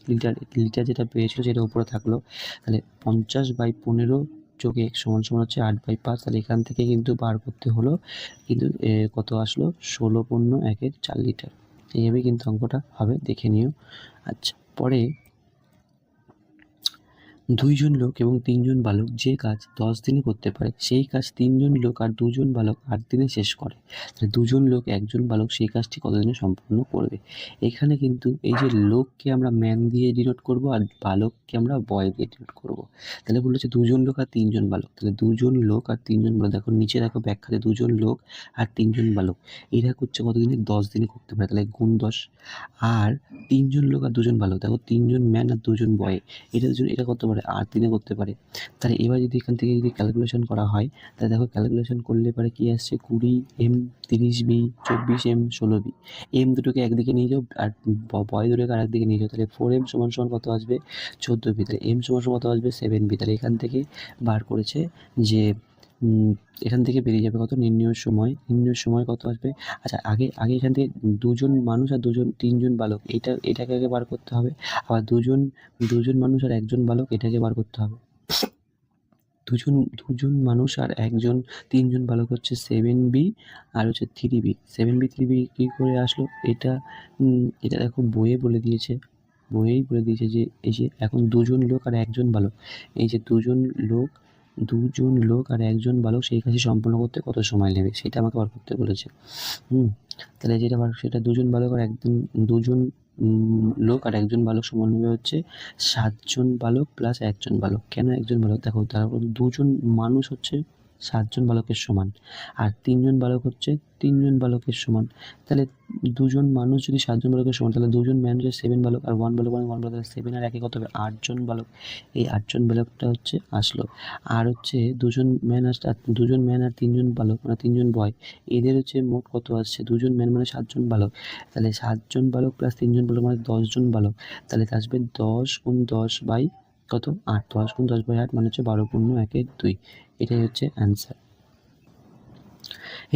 লিটার যেটা পেয়েছিল সেটা উপরে থাকলো। তাহলে 50/15 যোগ x সমান হচ্ছে 8/5। তাহলে এখান থেকে কিন্তু বার করতে হলো কিন্তু কত আসলো? 16.4 লিটার। এইভাবে কিন্তু অঙ্কটা হবে, দেখে নিও। আচ্ছা, পরে 2 জন লোক এবং 3 জন বালক যে কাজ 10 দিনে করতে পারে, সেই কাজ 3 জন লোক আর 2 জন বালক 8 দিনে শেষ করে। তাহলে 2 জন লোক 1 জন বালক সেই কাজটি কত দিনে সম্পূর্ণ করবে? এখানে কিন্তু এই যে লোককে আমরা ম্যান দিয়ে ডিনোট করব আর বালককে আমরা বয় দিয়ে ডিনোট করব। তাহলে বলেছে 2 জন লোক আর 3 জন বালক। তাহলে 2 জন লোক আর 3 জন বালক, দেখো নিচে দেখো ব্যাখ্যাতে 2 জন লোক আর 3 জন বালক এরা করছে কত দিনে? 10 দিনে করতে পারে। তাহলে গুণ 10। আর 3 জন লোক আর 2 জন বালক, দেখো 3 জন ম্যান আর 2 জন বয়, এটা করতে পারে 8 দিনে করতে পারে। তাহলে এবার যদি এখান থেকে যদি ক্যালকুলেশন করা হয়, তাহলে দেখো ক্যালকুলেশন করলে পরে কী আসছে? 20m, 30b, 24m, 16b। M দুটোকে একদিকে নিয়ে যাও আর বয় দুটোকে আরেকদিকে নিয়ে যাও। তাহলে 4m সমান কত আসবে? 14b। তাহলে m সমান কত আসবে? 7b। তাহলে এখান থেকে বার করেছে যে এখান থেকে বেরিয়ে যাবে কত? নির্ণয়ের সময় কত আসবে? আচ্ছা, আগে এখান থেকে 2 জন মানুষ আর 3 জন বালক, এটাকে আগে বার করতে হবে। আবার 2 জন মানুষ আর 1 জন বালক, এটাকে বার করতে হবে। 2 জন মানুষ আর 3 জন বালক হচ্ছে 7b আর হচ্ছে 3b। 7b 3b কী করে আসলো? এটা দেখো বইয়েই বলে দিয়েছে যে এই যে এখন 2 জন লোক আর 1 জন বালক, এই যে 2 জন লোক আর 1 জন বালক সেই কাজটি সম্পন্ন করতে কত সময় নেবে সেটা আমাকে বার করতে বলেছে। তাহলে সেটা 2 জন বালক আর 2 জন লোক আর 1 জন বালক সমান হবে হচ্ছে 7 জন বালক প্লাস 1 জন বালক। কেন 1 জন বালক? দেখো তারপর 2 জন মানুষ হচ্ছে 7 জন বালকের সমান আর 3 জন বালক হচ্ছে 3 জন বালকের সমান। তাহলে 2 জন মানুষ যদি 7 জন বালকের সমান, তাহলে 2 জন ম্যান হচ্ছে 7 বালক আর 1 বালক মানে 1 বালক। 7 আর 1 কত হবে? 8 জন বালক। এই 8 জন বালকটা হচ্ছে আসলো। আর হচ্ছে 2 জন ম্যান আর 3 জন বালক মানে 3 জন বয়, এদের হচ্ছে মোট কত আসছে? 2 জন ম্যান মানে 7 জন বালক। তাহলে 7 জন বালক প্লাস 3 জন বালক মানে 10 জন বালক। তাহলে আসবে 10 গুণ 10 বাই কত? 8। 10 গুণ 10 বাই 8 মানে হচ্ছে 12.112। এটাই হচ্ছে অ্যান্সার।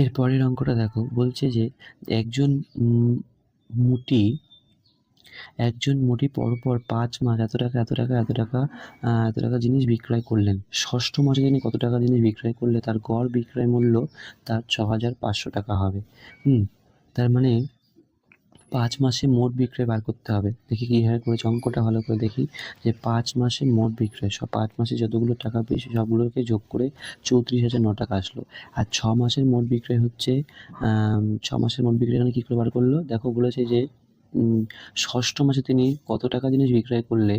এর পরের অঙ্কটা দেখো, বলছে যে একজন মোটি পরপর 5 মাস এত টাকা জিনিস বিক্রয় করলেন। ষষ্ঠ মাসে তিনি কত টাকা জিনিস বিক্রয় করলে তার গড় বিক্রয় মূল্য তার 6,500 টাকা হবে। তার মানে 5 মাসে মোট বিক্রয় বার করতে হবে। দেখি কীভাবে করেছে অঙ্কটা, ভালো করে দেখি। যে 5 মাসে মোট বিক্রয়, 5 মাসে যতগুলো টাকা পেয়েছে সবগুলোকে যোগ করে 34,009 টাকা আসলো। আর 6 মাসের মোট বিক্রয় হচ্ছে 6 মাসের মোট বিক্রয় এখানে কী করে বার করলো? দেখো বলেছে যে ষষ্ঠ মাসে তিনি কত টাকার জিনিস বিক্রয় করলে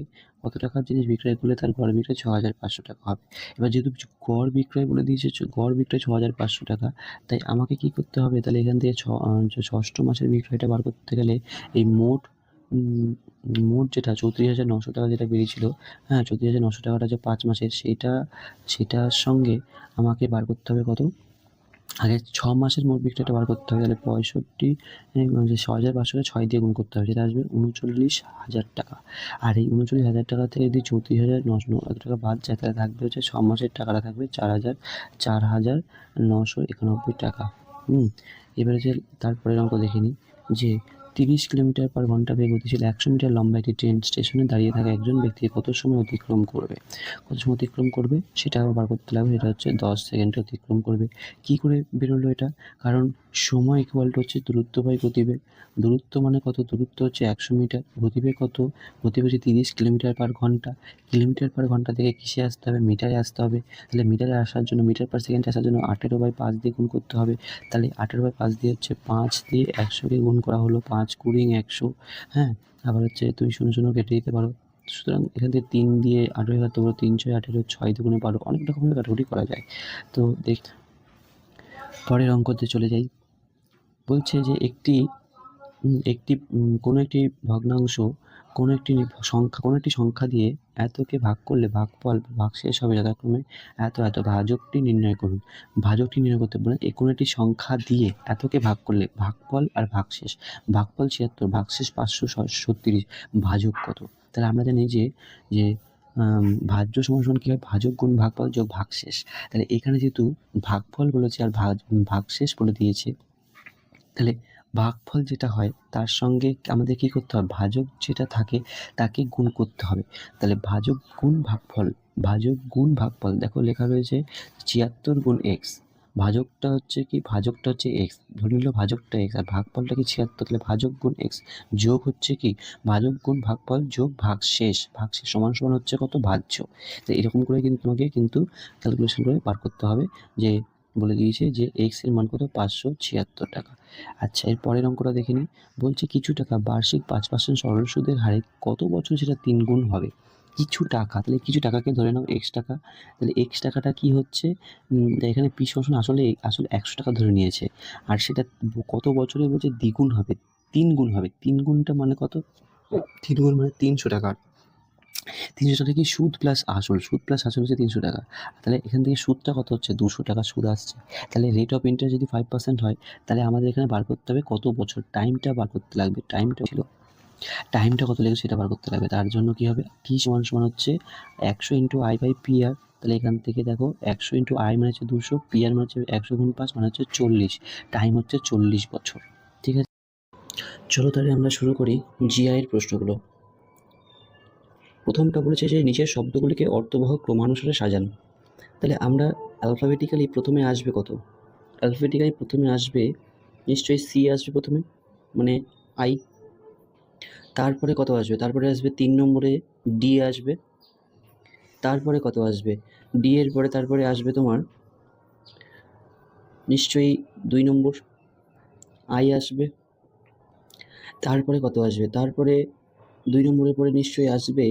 তার গড় বিক্রয় 6,500 টাকা হবে। এবার যেহেতু গড় বিক্রয় বলে দিয়েছে, গড় বিক্রয় 6,500 টাকা, তাই আমাকে কী করতে হবে? তাহলে এখান থেকে ষষ্ঠ মাসের বিক্রয়টা বার করতে গেলে এই মোট যেটা 34,900 টাকা যেটা বেরিয়েছিল, 34,900 টাকাটা যে 5 মাসের, সেটার সঙ্গে আমাকে বার করতে হবে কত? আগে 6 মাসের মোট বিক্রয়টা বার করতে হবে, তাহলে 65 যে 6,500কে 6 দিয়ে গুণ করতে হবে, যেটা আসবে 39,000 টাকা। আর এই 39,000 টাকা থেকে যদি 34,900 টাকা বাদ যায়, তাহলে থাকবে হচ্ছে 6 মাসের টাকাটা থাকবে 4,991 টাকা। এবারে যে তারপরের অঙ্ক দেখে নিই, যে 30 কিলোমিটার পার ঘন্টা বেগে গতিশীল 100 মিটার লম্বা একটি ট্রেন স্টেশনে দাঁড়িয়ে থাকা একজন ব্যক্তি কত সময় অতিক্রম করবে? কত সময় অতিক্রম করবে সেটা বার করতে লাগবে। এটা হচ্ছে 10 সেকেন্ডে অতিক্রম করবে। কী করে বেরোলো এটা? কারণ সময় ইকুয়াল টু হচ্ছে দূরত্ব বাই গতিবেগ। দূরত্ব মানে কত? দূরত্ব হচ্ছে 100 মিটার। গতিবেগ কত? গতিবেগ হচ্ছে 30 কিলোমিটার পার ঘন্টা। কিলোমিটার পার ঘন্টা থেকে কিসে আসতে হবে? মিটারে আসতে হবে। তাহলে মিটারে আসার জন্য, মিটার পার সেকেন্ডে আসার জন্য 18/5 দিয়ে গুণ করতে হবে। তাহলে 18/5 দিয়ে হচ্ছে 5 দিয়ে 100কে গুণ করা হলো, 5 × 100। হ্যাঁ, আবার হচ্ছে তুমি 0 0 কেটে দিতে পারো। সুতরাং এখান থেকে 3 দিয়ে 18 কাটতে পারো, 3 ছয় 18, 6 দুগুণে 12, অনেক রকমের কাটাকুটি করা যায়। তো পরের অঙ্কতে চলে যাই। বলছে যে কোনো একটি ভগ্নাংশ কোনো একটি সংখ্যা দিয়ে এতকে ভাগ করলে ভাগফল ভাগশেষ হবে যথাক্রমে এত এত। ভাজকটি নির্ণয় করুন। ভাজকটি নির্ণয় করতে বলে কোনো একটি সংখ্যা দিয়ে এতকে ভাগ করলে ভাগফল আর ভাগশেষ। ভাগফল 76, ভাগশেষ 536, ভাজক কত? তাহলে আমরা জানি যে যে ভাজ্য সমান কী হয়? ভাজক গুণ ভাগফল যোগ ভাগশেষ। তাহলে এখানে যেহেতু ভাগফল বলেছে আর ভাগশেষ বলে দিয়েছে, তাহলে ভাগফল যেটা হয় তার সঙ্গে আমাদের কী করতে হবে? ভাজক যেটা থাকে তাকে গুণ করতে হবে। তাহলে ভাজক গুণ ভাগফল, ভাজক গুণ ভাগফল। দেখো লেখা রয়েছে 76 গুণ x। ভাজকটা হচ্ছে কি? ভাজকটা হচ্ছে x, ধরে নিল ভাজকটা x, আর ভাগফলটা কি 76, তাহলে ভাজক গুণ x যোগ হচ্ছে কি? ভাজক গুণ ভাগফল যোগ ভাগশেষ। ভাগশেষ সমান সমান হচ্ছে কত? ভাজ্য। তো এরকম করে কিন্তু তোমাকে কিন্তু ক্যালকুলেশন করে বার করতে হবে। যে বলে দিয়েছে যে x এর মান কত? 576 টাকা। আচ্ছা, এর পরের অঙ্কটা দেখে নিই। বলছে কিছু টাকা বার্ষিক 5% সরল সুদের হারে কত বছর সেটা 3 গুণ হবে? কিছু টাকা, তাহলে কিছু টাকাকে ধরে নাও x টাকা। তাহলে x টাকাটা কি হচ্ছে? এখানে p সমান আসলে 100 টাকা ধরে নিয়েছে। আর সেটা কত বছরে বলছে দ্বিগুণ হবে, 3 গুণ হবে। 3 গুণটা মানে কত? 3 গুণ মানে 300 টাকা। 300 টাকা কি? সুদ প্লাস আসল। সুদ প্লাস আসল হচ্ছে 300 টাকা। তাহলে এখান থেকে সুদটা কত হচ্ছে? 200 টাকা সুদ আসছে। তাহলে রেট অফ ইন্টারেস্ট যদি 5% হয়, তাহলে আমাদের এখানে বার করতে হবে কত বছর, টাইমটা বার করতে লাগবে। টাইমটা কত লেগেছে সেটা বার করতে লাগবে। তার জন্য কী হবে? t সমান হচ্ছে 100 × I/PR। তাহলে এখান থেকে দেখো 100 × I মানে হচ্ছে 200, PR মানে হচ্ছে 100 গুণ 5 মানে হচ্ছে 40। টাইম হচ্ছে 40 বছর। ঠিক আছে, চলো তাহলে আমরা শুরু করি GI এর প্রশ্নগুলো। প্রথমটা বলেছে যে নিচের শব্দগুলিকে অর্থবহ ক্রমানুসারে সাজান। তাহলে আমরা অ্যালফাবেটিক্যালি প্রথমে আসবে কত? অ্যালফাবেটিক্যালি প্রথমে আসবে নিশ্চয়ই C আসবে প্রথমে, মানে I। তারপরে কত আসবে? তারপরে আসবে 3 নম্বরে D আসবে। তারপরে কত আসবে? D এর পরে তারপরে আসবে তোমার নিশ্চয়ই 2 নম্বর I আসবে। তারপরে কত আসবে? তারপরে 2 নম্বরের পরে নিশ্চয়ই আসবে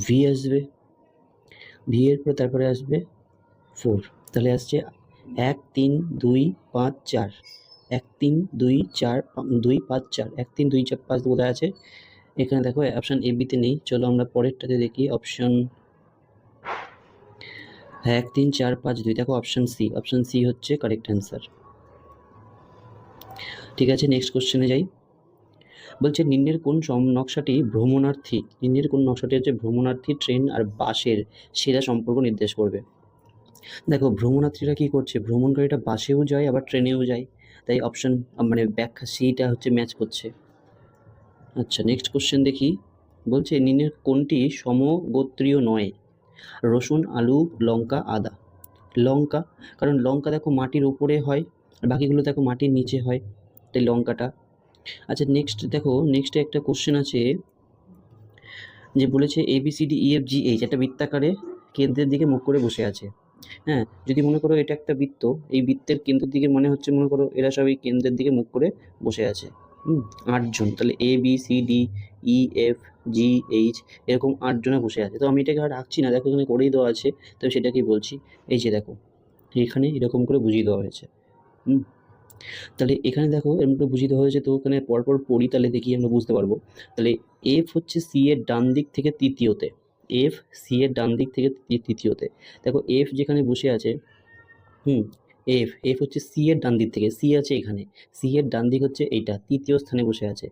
V আসবে। V এর পরে তারপরে আসবে 4। তাহলে আসছে 1 3 2 5 4, 1 3 2 4 2 5 4, 1 3 2 4 5 কোথায় আছে? এখানে দেখো অপশান A B তে নেই। চলো আমরা পরেরটাতে দেখি। অপশান 1 3 4 5 2, দেখো অপশান C। অপশান C হচ্ছে কারেক্ট অ্যান্সার। ঠিক আছে, নেক্সট কোশ্চেনে যাই। বলছে নিম্নের কোন নকশাটি হচ্ছে ভ্রমণার্থী ট্রেন আর বাসের সেরা সম্পর্ক নির্দেশ করবে? দেখো ভ্রমণার্থীরা কী করছে? ভ্রমণকারীটা বাসেও যায় আবার ট্রেনেও যায়, তাই অপশান মানে ব্যাখ্যা সিটা হচ্ছে ম্যাচ করছে। আচ্ছা, নেক্সট কোশ্চেন দেখি। বলছে নিম্নের কোনটি সমগোত্রীয় নয়? রসুন, আলু, লঙ্কা, আদা। লঙ্কা, কারণ লঙ্কা দেখো মাটির ওপরে হয় আর বাকিগুলো দেখো মাটির নিচে হয়, তাই লঙ্কাটা। আচ্ছা, নেক্সট দেখো, নেক্সটে একটা কোশ্চেন আছে যে বলেছে ABCDEFGH একটা বৃত্তাকারে কেন্দ্রের দিকে মুখ করে বসে আছে। হ্যাঁ, যদি মনে করো এটা একটা বৃত্ত, এই বৃত্তের কেন্দ্রের দিকে মনে হচ্ছে, মনে করো এরা সবাই কেন্দ্রের দিকে মুখ করে বসে আছে। 8 জন, তাহলে ABCDEFGH এরকম 8 জনে বসে আছে। তো আমি এটাকে আর রাখছি না, দেখো এখানে করেই দেওয়া আছে, তো সেটাকেই বলছি। এই যে দেখো এখানে এরকম করে বুঝিয়ে দেওয়া হয়েছে। তাহলে এখানে দেখো এরকম করে বুঝিয়ে দেওয়া হয়েছে। তো ওখানে পরপর পড়ি, তাহলে দেখি আমরা বুঝতে পারবো। তাহলে F হচ্ছে C এর ডান দিক থেকে তৃতীয়তে। এফ সি এর ডান দিক থেকে তৃতীয়তে। দেখো এফ যেখানে বসে আছে, এফ এফ হচ্ছে সি এর ডান দিক থেকে, সি আছে এখানে, সি এর ডান দিক হচ্ছে এইটা, তৃতীয় স্থানে বসে আছে।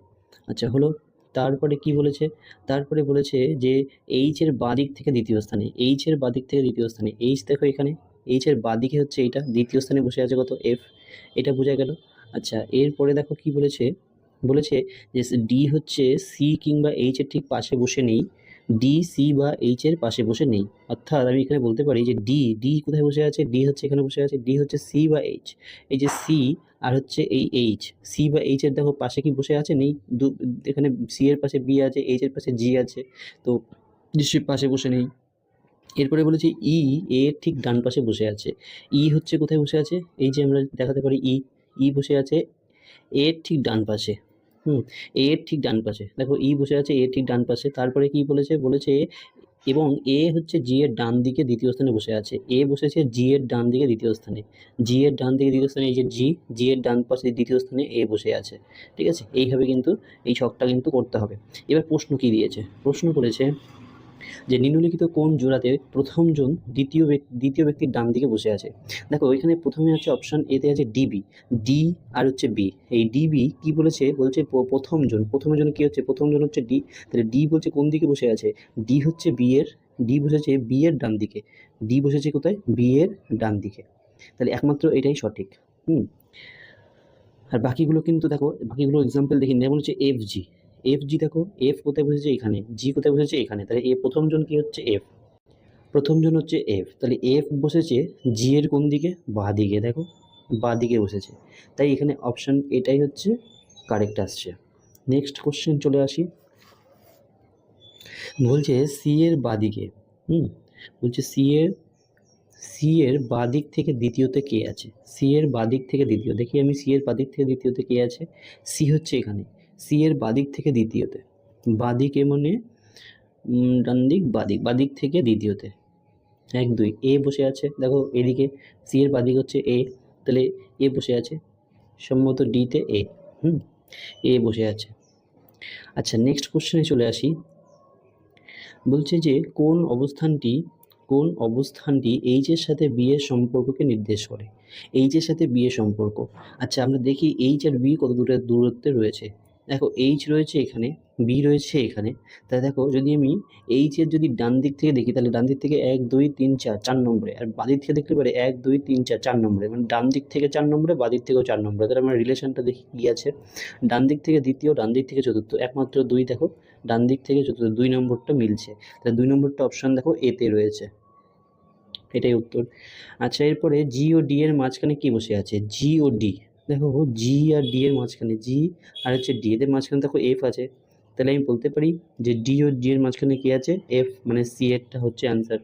আচ্ছা হলো। তারপরে কি বলেছে, তারপরে বলেছে যে এইচ এর বাঁ দিক থেকে দ্বিতীয় স্থানে, এইচ এর বাঁ দিক থেকে দ্বিতীয় স্থানে, এইচ দেখো এখানে, এইচ এর বাঁ দিকে হচ্ছে এইটা, দ্বিতীয় স্থানে বসে আছে কত, এফ। এটা বোঝা গেল। আচ্ছা এরপরে দেখো কি বলেছে, বলেছে যে ডি হচ্ছে সি কিংবা এইচ এর ঠিক পাশে বসে নেই, ডি সি বা এইচ এর পাশে বসে নেই। অর্থাৎ আমি এখানে বলতে পারি যে ডি ডি কোথায় বসে আছে, ডি হচ্ছে এখানে বসে আছে, ডি হচ্ছে সি বা এইচ, এই যে সি আর হচ্ছে এই এইচ, সি বা এইচ এর দেখো পাশে কি বসে আছে, নেই। এখানে সি এর পাশে বি আছে, এইচ এর পাশে জি আছে, তো নিশ্চয়ই পাশে বসে নেই। এরপরে বলেছি ই এর ঠিক ডান পাশে বসে আছে, ই হচ্ছে কোথায় বসে আছে, এই যে আমরা দেখাতে পারি ই, ই বসে আছে এর ঠিক ডান পাশে, এর ঠিক ডান পাশে, দেখো ই বসে আছে এর ঠিক ডান পাশে। তারপরে কি বলেছে, বলেছে এবং এ হচ্ছে জি এর ডান দিকে দ্বিতীয় স্থানে বসে আছে, এ বসেছে জি এর ডান দিকে দ্বিতীয় স্থানে, জি এর ডান দিকে দ্বিতীয় স্থানে এই যে জি, জি এর ডান পাশে দ্বিতীয় স্থানে এ বসে আছে। ঠিক আছে, এইভাবে কিন্তু এই ছকটা কিন্তু করতে হবে। এবার প্রশ্ন কি দিয়েছে, প্রশ্ন করেছে যে নিম্নলিখিত কোন জোড়াতে প্রথম জন দ্বিতীয় ব্যক্তির ডান দিকে বসে আছে। দেখো এখানে প্রথমে আছে অপশন এতে আছে ডিবি, ডি আর হচ্ছে বি। এই ডিবি কি বলেছে, বলছে প্রথম জন কি হচ্ছে, প্রথম জন হচ্ছে ডি, তাহলে ডি বলছে কোন দিকে বসে আছে, ডি হচ্ছে বি এর, ডি বসেছে বি এর ডান দিকে, ডি বসেছে কোথায়, বি এর ডান দিকে, তাহলে একমাত্র এটাই সঠিক। আর বাকিগুলো কিন্তু দেখো, বাকিগুলো এক্সাম্পল দেখি, যেমন হচ্ছে এফ জি, এফ জি দেখো এফ কোথায় বসেছে এখানে, জি কোথায় বসেছে এখানে, তাহলে এ প্রথম জন কি হচ্ছে এফ, প্রথম জন হচ্ছে এফ, তাহলে এফ বসেছে জি এর কোন দিকে, বাঁ দিকে, দেখো বাঁ দিকে বসেছে, তাই এখানে অপশন এটাই হচ্ছে কারেক্ট আসছে। নেক্সট কোশ্চেন চলে আসি, বলছে সি এর বাঁ দিকে, বলছে সি এর বাঁ দিক থেকে দ্বিতীয়তে কে আছে, সি এর বাঁ দিক থেকে দ্বিতীয়, দেখি আমি সি এর বাঁ দিক থেকে দ্বিতীয়তে কে আছে, সি হচ্ছে এখানে, সি এর বাঁ দিক থেকে দ্বিতীয়তে, বাঁ দিকে মানে ডান দিক, বাঁ দিক থেকে দ্বিতীয়তে, 1 2 এ বসে আছে, দেখো এদিকে সি এর বাঁ দিক হচ্ছে এ, তাহলে এ বসে আছে সম্ভবত ডিতে এ, এ বসে আছে। আচ্ছা নেক্সট কোশ্চেনে চলে আসি, বলছে যে কোন অবস্থানটি এইচ এর সাথে বি এর সম্পর্ককে নির্দেশ করে, এইচ এর সাথে বি এর সম্পর্ক। আচ্ছা আমরা দেখি এইচ আর বি কত দূরত্বে রয়েছে, দেখো এইচ রয়েছে এখানে, বি রয়েছে এখানে, তাহলে দেখো যদি আমি এইচ এর যদি ডান দিক থেকে দেখি, তাহলে ডান দিক থেকে 1 2 3 4 4 নম্বরে, আর বাঁ দিক থেকে দেখতে পারি 1 2 3 4 4 নম্বরে, মানে ডান দিক থেকে 4 নম্বরে, বাঁ দিক থেকেও 4 নম্বরে, তাহলে আমরা রিলেশনটা দেখি কি আছে, ডান দিক থেকে দ্বিতীয়, ডান দিক থেকে চতুর্থ, একমাত্র 2, দেখো ডান দিক থেকে চতুর্থ 2 নম্বরটা মিলছে, তাহলে 2 নম্বরটা অপশন দেখো এতে রয়েছে, এটাই উত্তর। আচ্ছা এরপরে জি ও ডি এর মাঝখানে কি বসে আছে, জি ও ডি, দেখো জি আর ডি এর মাঝখানে, জি আর হচ্ছে ডি এদের মাঝখানে দেখো এফ আছে, তাহলে আমি বলতে পারি যে ডি ও ডি এর মাঝখানে কি আছে, এফ, মানে সি এরটা হচ্ছে অ্যান্সার।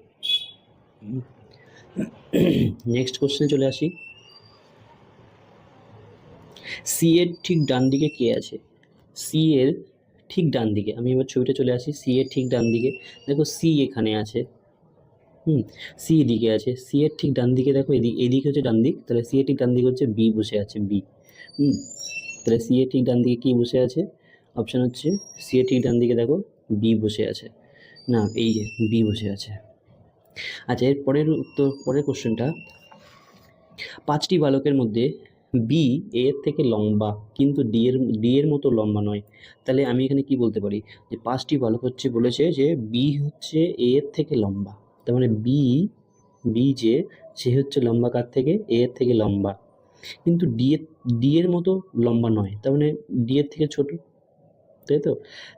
নেক্সট কোশ্চেনে চলে আসি, সি এর ঠিক ডান দিকে কে আছে, সি এর ঠিক ডান দিকে, আমি এবার ছবিটা চলে আসি, সি এর ঠিক ডান দিকে, দেখো সি এখানে আছে, সি এদিকে আছে, সি এর ঠিক ডান দিকে দেখো এদিকে হচ্ছে ডান দিক, তাহলে সি এর ঠিক ডান দিকে হচ্ছে বি বসে আছে, বি, তাহলে সি এর ঠিক ডান দিকে কি বসে আছে, অপশান হচ্ছে সি এর ঠিক ডান দিকে দেখো বি বসে আছে, না এই যে বি বসে আছে। আচ্ছা এর পরের উত্তর, পরের কোশ্চেনটা, 5টি বালকের মধ্যে বি এর থেকে লম্বা কিন্তু ডি এর মতো লম্বা নয়, তাহলে আমি এখানে কি বলতে পারি, যে 5টি বালক হচ্ছে, বলেছে যে বি হচ্ছে এ এর থেকে লম্বা, তার মানে বি, যে সে হচ্ছে লম্বা কার থেকে, এ এর থেকে লম্বা, কিন্তু ডি এর মতো লম্বা নয়, তার মানে ডি এর থেকে ছোট, তাই তো,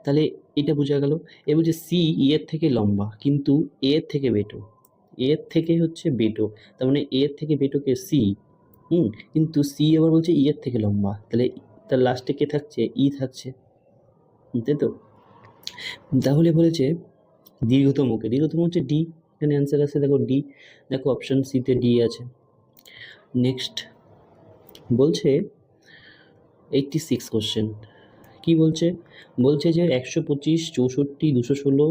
তাহলে এটা বোঝা গেল। এবার যে সি এর থেকে লম্বা কিন্তু এ এর থেকে বেটো, এর থেকে হচ্ছে বেটো, তার মানে এর থেকে বেটোকে সি, কিন্তু সি আবার বলছে ই এর থেকে লম্বা, তাহলে তার লাস্টে কে থাকছে, ই থাকছে, তাই তো। তাহলে বলেছে দীর্ঘতম হচ্ছে ডি, এখানে অ্যান্সার আছে দেখো ডি, দেখো অপশন সিতে ডি আছে। নেক্সট বলছে 86 কোশ্চেন, কি বলছে, বলছে যে 125 64 216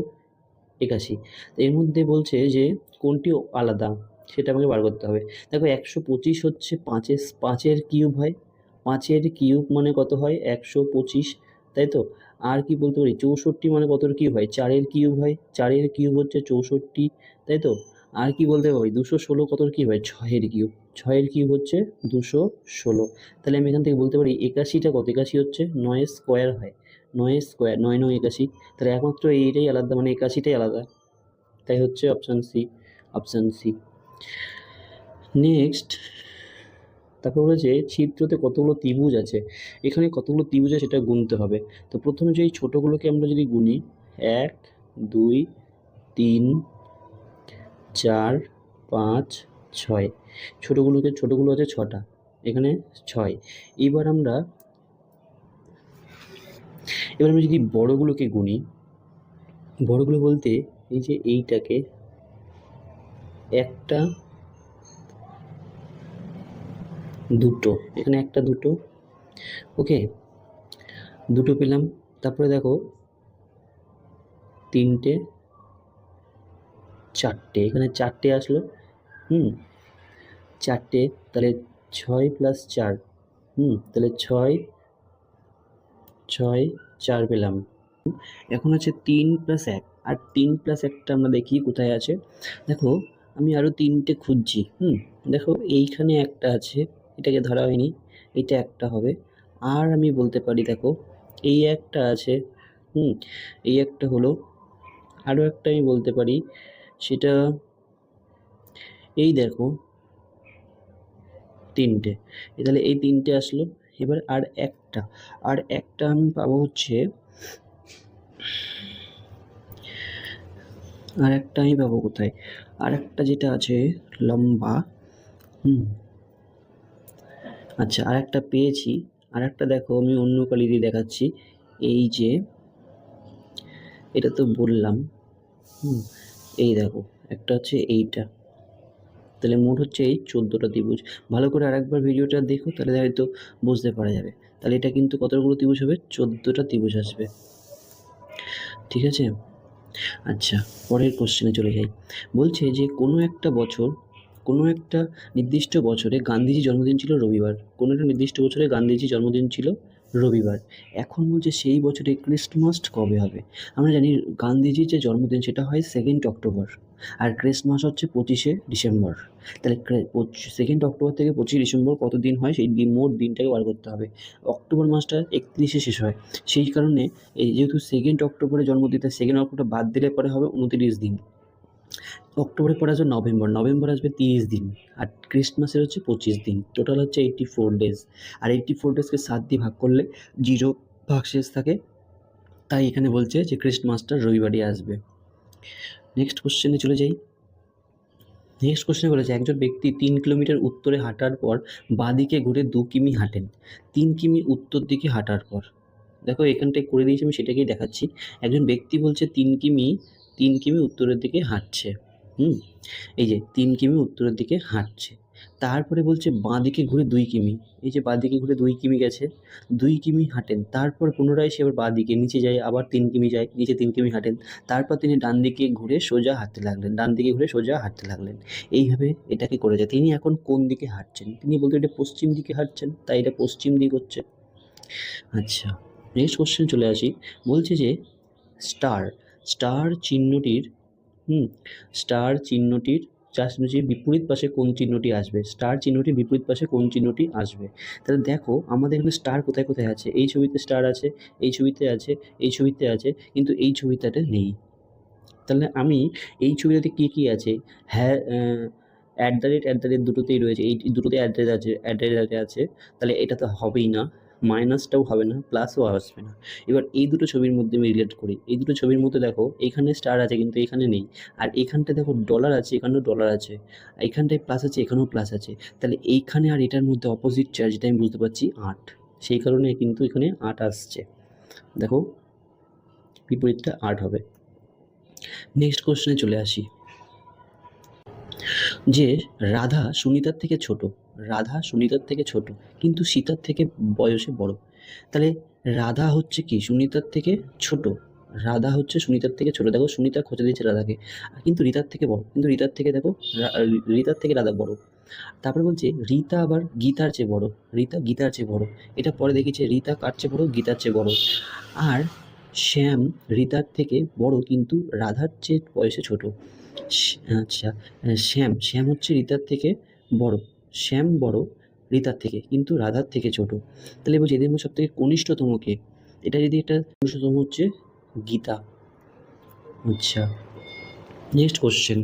81, এর মধ্যে বলছে যে কোনটি আলাদা সেটা আমাকে বার করতে হবে। দেখো 125 হচ্ছে পাঁচের কিউব হয়, 5 এর কিউব মানে কত হয় 125, তাই তো, আর কি বলতে পারি, 64 মানে কতর কিউব হয়, 4-এর কিউব হয়, 4-এর কিউব হচ্ছে 64, তাই তো। আর কি বলতে পারি, 216 কতর কিউব হয়, 6-এর কিউব, 6-এর কিউব হচ্ছে 216। তাহলে আমি এখান থেকে বলতে পারি 81টা কত, 81 হচ্ছে 9 স্কোয়ার হয়, 9 স্কোয়ার, 9 9 81। তাহলে একমাত্র এইটাই আলাদা, মানে 81টাই আলাদা, তাই হচ্ছে option C, option C. Next, তারপর বলেছে চিত্রতে কতগুলো ত্রিভুজ আছে, এখানে কতগুলো ত্রিভুজ আছে সেটা গুনতে হবে। তো প্রথমে যে এই ছোটোগুলোকে আমরা যদি গুনি, 1 2 3 4 5 6, ছোটোগুলো আছে 6টা, এখানে 6। এবার আমরা যদি বড়গুলোকে গুনি, বড়গুলো বলতে এই যে এইটাকে, একটা দুটো, এখানে একটা দুটো, ওকে, দুটো পেলাম। তারপরে দেখো 3টে 4টে, এখানে 4টে আসলো, 4টে, তাহলে 6 + 4, তাহলে 6 6 4 পেলাম। এখন আছে 3 + 1, আর 3 + 1টা আমরা দেখি কোথায় আছে। দেখো আমি আরও 3টে খুঁজছি, দেখো এইখানে একটা আছে, এটাকে ধরা হয়নি, এটা একটা হবে। আর আমি বলতে পারি দেখো এই একটা আছে, এই একটা হলো, আরও একটা আমি বলতে পারি, সেটা এই দেখো 3টে, তাহলে এই 3টে আসলো। এবার আর একটা আমি পাবো হচ্ছে, আর একটা আমি পাবো কোথায়, আর একটা যেটা আছে লম্বা, আচ্ছা আর একটা পেয়েছি। আর একটা দেখো আমি অন্য কালি দিয়ে দেখাচ্ছি, এই যে এটা তো বললাম, এই দেখো একটা হচ্ছে এইটা, তাহলে মোট হচ্ছে এই 14টা ত্রিভুজ। ভালো করে আরেকবার ভিডিওটা দেখো, তাহলে হয়তো বুঝতে পারা যাবে। তাহলে এটা কিন্তু কতগুলো ত্রিভুজ হবে, 14টা ত্রিভুজ আসবে, ঠিক আছে। আচ্ছা পরের কোশ্চেনে চলে যাই। বলছে যে কোনো একটা নির্দিষ্ট বছরে গান্ধীজির জন্মদিন ছিল রবিবার, কোনো একটা নির্দিষ্ট বছরে গান্ধীজির জন্মদিন ছিল রবিবার। এখন বলছে সেই বছরে ক্রিসমাস কবে হবে। আমরা জানি গান্ধীজির যে জন্মদিন সেটা হয় 2nd অক্টোবর, আর ক্রিসমাস হচ্ছে 25শে ডিসেম্বর। তাহলে 2nd অক্টোবর থেকে 25শে ডিসেম্বর কত দিন হয়, সেই মোট দিনটাকে বার করতে হবে। অক্টোবর মাসটা 31শে শেষ হয়, সেই কারণে এই যেহেতু 2nd অক্টোবরে জন্মদিন, তাই 2nd অক্টোবর বাদ দিলে পরে হবে 29 দিন। অক্টোবরে পরে আসবে নভেম্বর আসবে 30 দিন, আর ক্রিসমাসের হচ্ছে 25 দিন, টোটাল হচ্ছে 84 ডেজ। আর 84 ডেজকে 7 দিয়ে ভাগ করলে 0 ভাগশেষ থাকে, তাই এখানে বলছে যে ক্রিসমাসটা রবিবারই আসবে। নেক্সট কোশ্চেনে চলে যাই। নেক্সট কোশ্চেনে বলেছে একজন ব্যক্তি 3 কিলোমিটার উত্তরে হাঁটার পর বাঁদিকে ঘুরে 2 কিমি হাঁটেন, 3 কিমি উত্তর দিকে হাঁটার পর। দেখো এখানটায় করে দিয়েছি, আমি সেটাকেই দেখাচ্ছি। একজন ব্যক্তি বলছে 3 কিমি উত্তরের দিকে হাঁটছে, এই যে 3 কিমি উত্তরের দিকে হাঁটছে। তারপরে বলছে বাঁদিকে ঘুরে 2 কিমি, এই যে বাঁদিকে ঘুরে 2 কিমি গেছে, 2 কিমি হাঁটেন, তারপর পুনরায় সে আবার বাঁদিকে নিচে যায়, আবার 3 কিমি যায়, নিচে 3 কিমি হাঁটেন, তারপর তিনি ডান দিকে ঘুরে সোজা হাঁটতে লাগলেন। এইভাবে এটাকে করে যায়। তিনি এখন কোন দিকে হাঁটছেন, তিনি বলতে এটা পশ্চিম দিকে হাঁটছেন, তাই এটা পশ্চিম দিক হচ্ছে। আচ্ছা নেক্সট কোশ্চেন চলে আসি। বলছে যে স্টার চিহ্নটির বিপরীত পাশে কোন চিহ্নটি আসবে, স্টার চিহ্নটির বিপরীত পাশে কোন চিহ্নটি আসবে। তাহলে দেখো আমাদের এখানে স্টার কোথায় কোথায় আছে, এই ছবিতে স্টার আছে, এই ছবিতে আছে, এই ছবিতে আছে, কিন্তু এই ছবিটাতে নেই। তাহলে আমি এই ছবিটাতে কী আছে, হ্যাঁ @ দুটোতেই রয়েছে, এই দুটোতে আছে, তাহলে এটা তো হবেই না, মাইনাসটাও হবে না, প্লাসও আসবে না। এবার এই দুটো ছবির মধ্যে আমি রিলেট করি, এই দুটো ছবির মধ্যে দেখো এখানে স্টার আছে কিন্তু এখানে নেই, আর এখানটায় দেখো ডলার আছে, এখানেও ডলার আছে, এইখানটায় প্লাস আছে, এখানেও প্লাস আছে, তাহলে এইখানে আর এটার মধ্যে অপোজিট চার্জ, যেটা আমি বুঝতে পারছি 8, সেই কারণে কিন্তু এখানে 8 আসছে। দেখো বিপরীতটা 8 হবে। নেক্সট কোশ্চেনে চলে আসি, যে রাধা সুনিতার থেকে ছোট কিন্তু সীতার থেকে বয়সে বড়। তাহলে রাধা হচ্ছে কি সুনিতার থেকে ছোট, দেখো সুনিতা খোঁচা দিয়েছে রাধাকে, কিন্তু রিতার থেকে বড়, কিন্তু রিতার থেকে দেখো রিতার থেকে রাধা বড়। তারপরে বলছে রীতা আবার গীতার চেয়ে বড়, এটা পরে দেখেছে, রীতা কার চেয়ে বড়, গীতার চেয়ে বড়। আর শ্যাম রিতার থেকে বড় কিন্তু রাধার চেয়ে বয়সে ছোট। আচ্ছা, শ্যাম হচ্ছে রিতার থেকে বড়। শ্যাম বড় রিতার থেকে কিন্তু রাধার থেকে ছোট। তাহলে বলছি এদের মধ্যে সব থেকে কনিষ্ঠতম কে? এটা যদি একটা কনিষ্ঠতম হচ্ছে গীতা। আচ্ছা, নেক্সট কোশ্চেন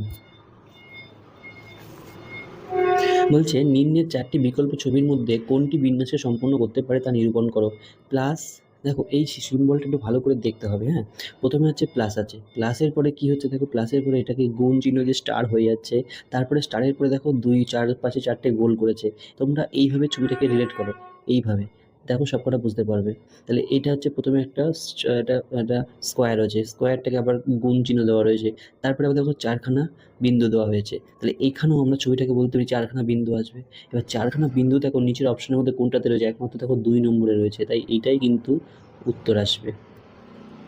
বলছে নিম্নের 4টি বিকল্প ছবির মধ্যে কোনটি বিন্যাসে সম্পন্ন করতে পারে তা নিরূপণ করো। প্লাস, দেখো এই সিম্বলটা একটু ভালো করে দেখতে হবে, হ্যাঁ। প্রথমে হচ্ছে প্লাস আছে, প্লাসের পরে কি হচ্ছে দেখো, প্লাসের পরে এটাকে গুণ চিহ্ন যে স্টার হয়ে যাচ্ছে, তারপরে স্টারের পরে দেখো 2 4 পাশে 4টে গোল করেছে। তোমরা এইভাবে ছবিটাকে রিলেট করো, এইভাবে দেখো সবকটা বুঝতে পারবে। তাহলে এটা হচ্ছে প্রথমে একটা একটা স্কোয়ার আছে, স্কোয়ারটাকে আবার গুণ চিহ্ন দেওয়া রয়েছে, তারপরে আবার দেখো 4খানা বিন্দু দেওয়া হয়েছে। তাহলে এইখানেও আমরা ছবিটাকে বলতে পারি 4খানা বিন্দু আসবে। এবার 4খানা বিন্দু দেখো নিচের অপশনের মধ্যে কোনটাতে রয়েছে, একমাত্র দেখো 2 নম্বরে রয়েছে, তাই এইটাই কিন্তু উত্তর আসবে।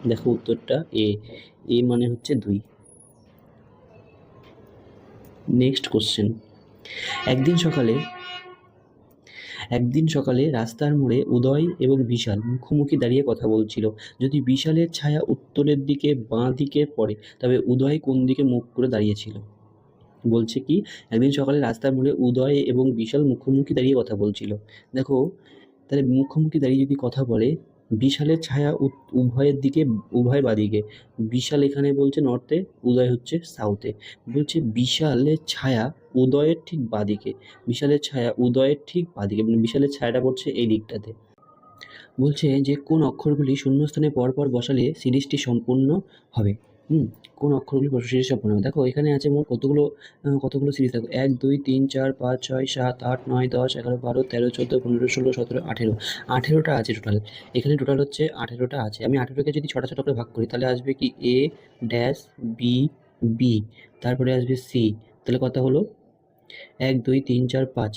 দেখো উত্তরটা এ, এ মানে হচ্ছে 2। নেক্সট কোশ্চেন, একদিন সকালে রাস্তার মোড়ে উদয় এবং বিশাল মুখোমুখি দাঁড়িয়ে কথা বলছিল। যদি বিশালের ছায়া উত্তরের দিকে বাঁ দিকে পড়ে তবে উদয় কোন দিকে মুখ করে দাঁড়িয়েছিল? বলছে কি, একদিন সকালে রাস্তার মোড়ে উদয় এবং বিশাল মুখোমুখি দাঁড়িয়ে কথা বলছিল। দেখো, তাহলে মুখোমুখি দাঁড়িয়ে যদি কথা বলে, বিশালের ছায়া উভয়ের দিকে, উভয় বাদিকে। বিশাল এখানে বলছে নর্থে, উদয় হচ্ছে সাউথে। বলছে বিশালের ছায়া উদয়ের ঠিক বাদিকে, বিশালের ছায়া উদয়ের ঠিক বাদিকে, মানে বিশালের ছায়াটা পড়ছে এই দিকটাতে। বলছে যে কোন অক্ষরগুলি শূন্যস্থানে পরপর বসালে সিরিজটি সম্পূর্ণ হবে। কোন অক্ষরগুলি সিরিজ সম্পূর্ণ হবে? দেখো এখানে আছে মোট কতগুলো সিরিজ, দেখো 1 2 3 4 5 6 7 8 9 10 11 12 13 14 15 16 17 18, 18টা আছে টোটাল। এখানে টোটাল হচ্ছে 18টা আছে। আমি 18কে যদি ছটা ছোট করে ভাগ করি তাহলে আসবে কি এ ড্যাশ বি, বি, তারপরে আসবে সি। তাহলে কথা হলো 1 2 3 4 5,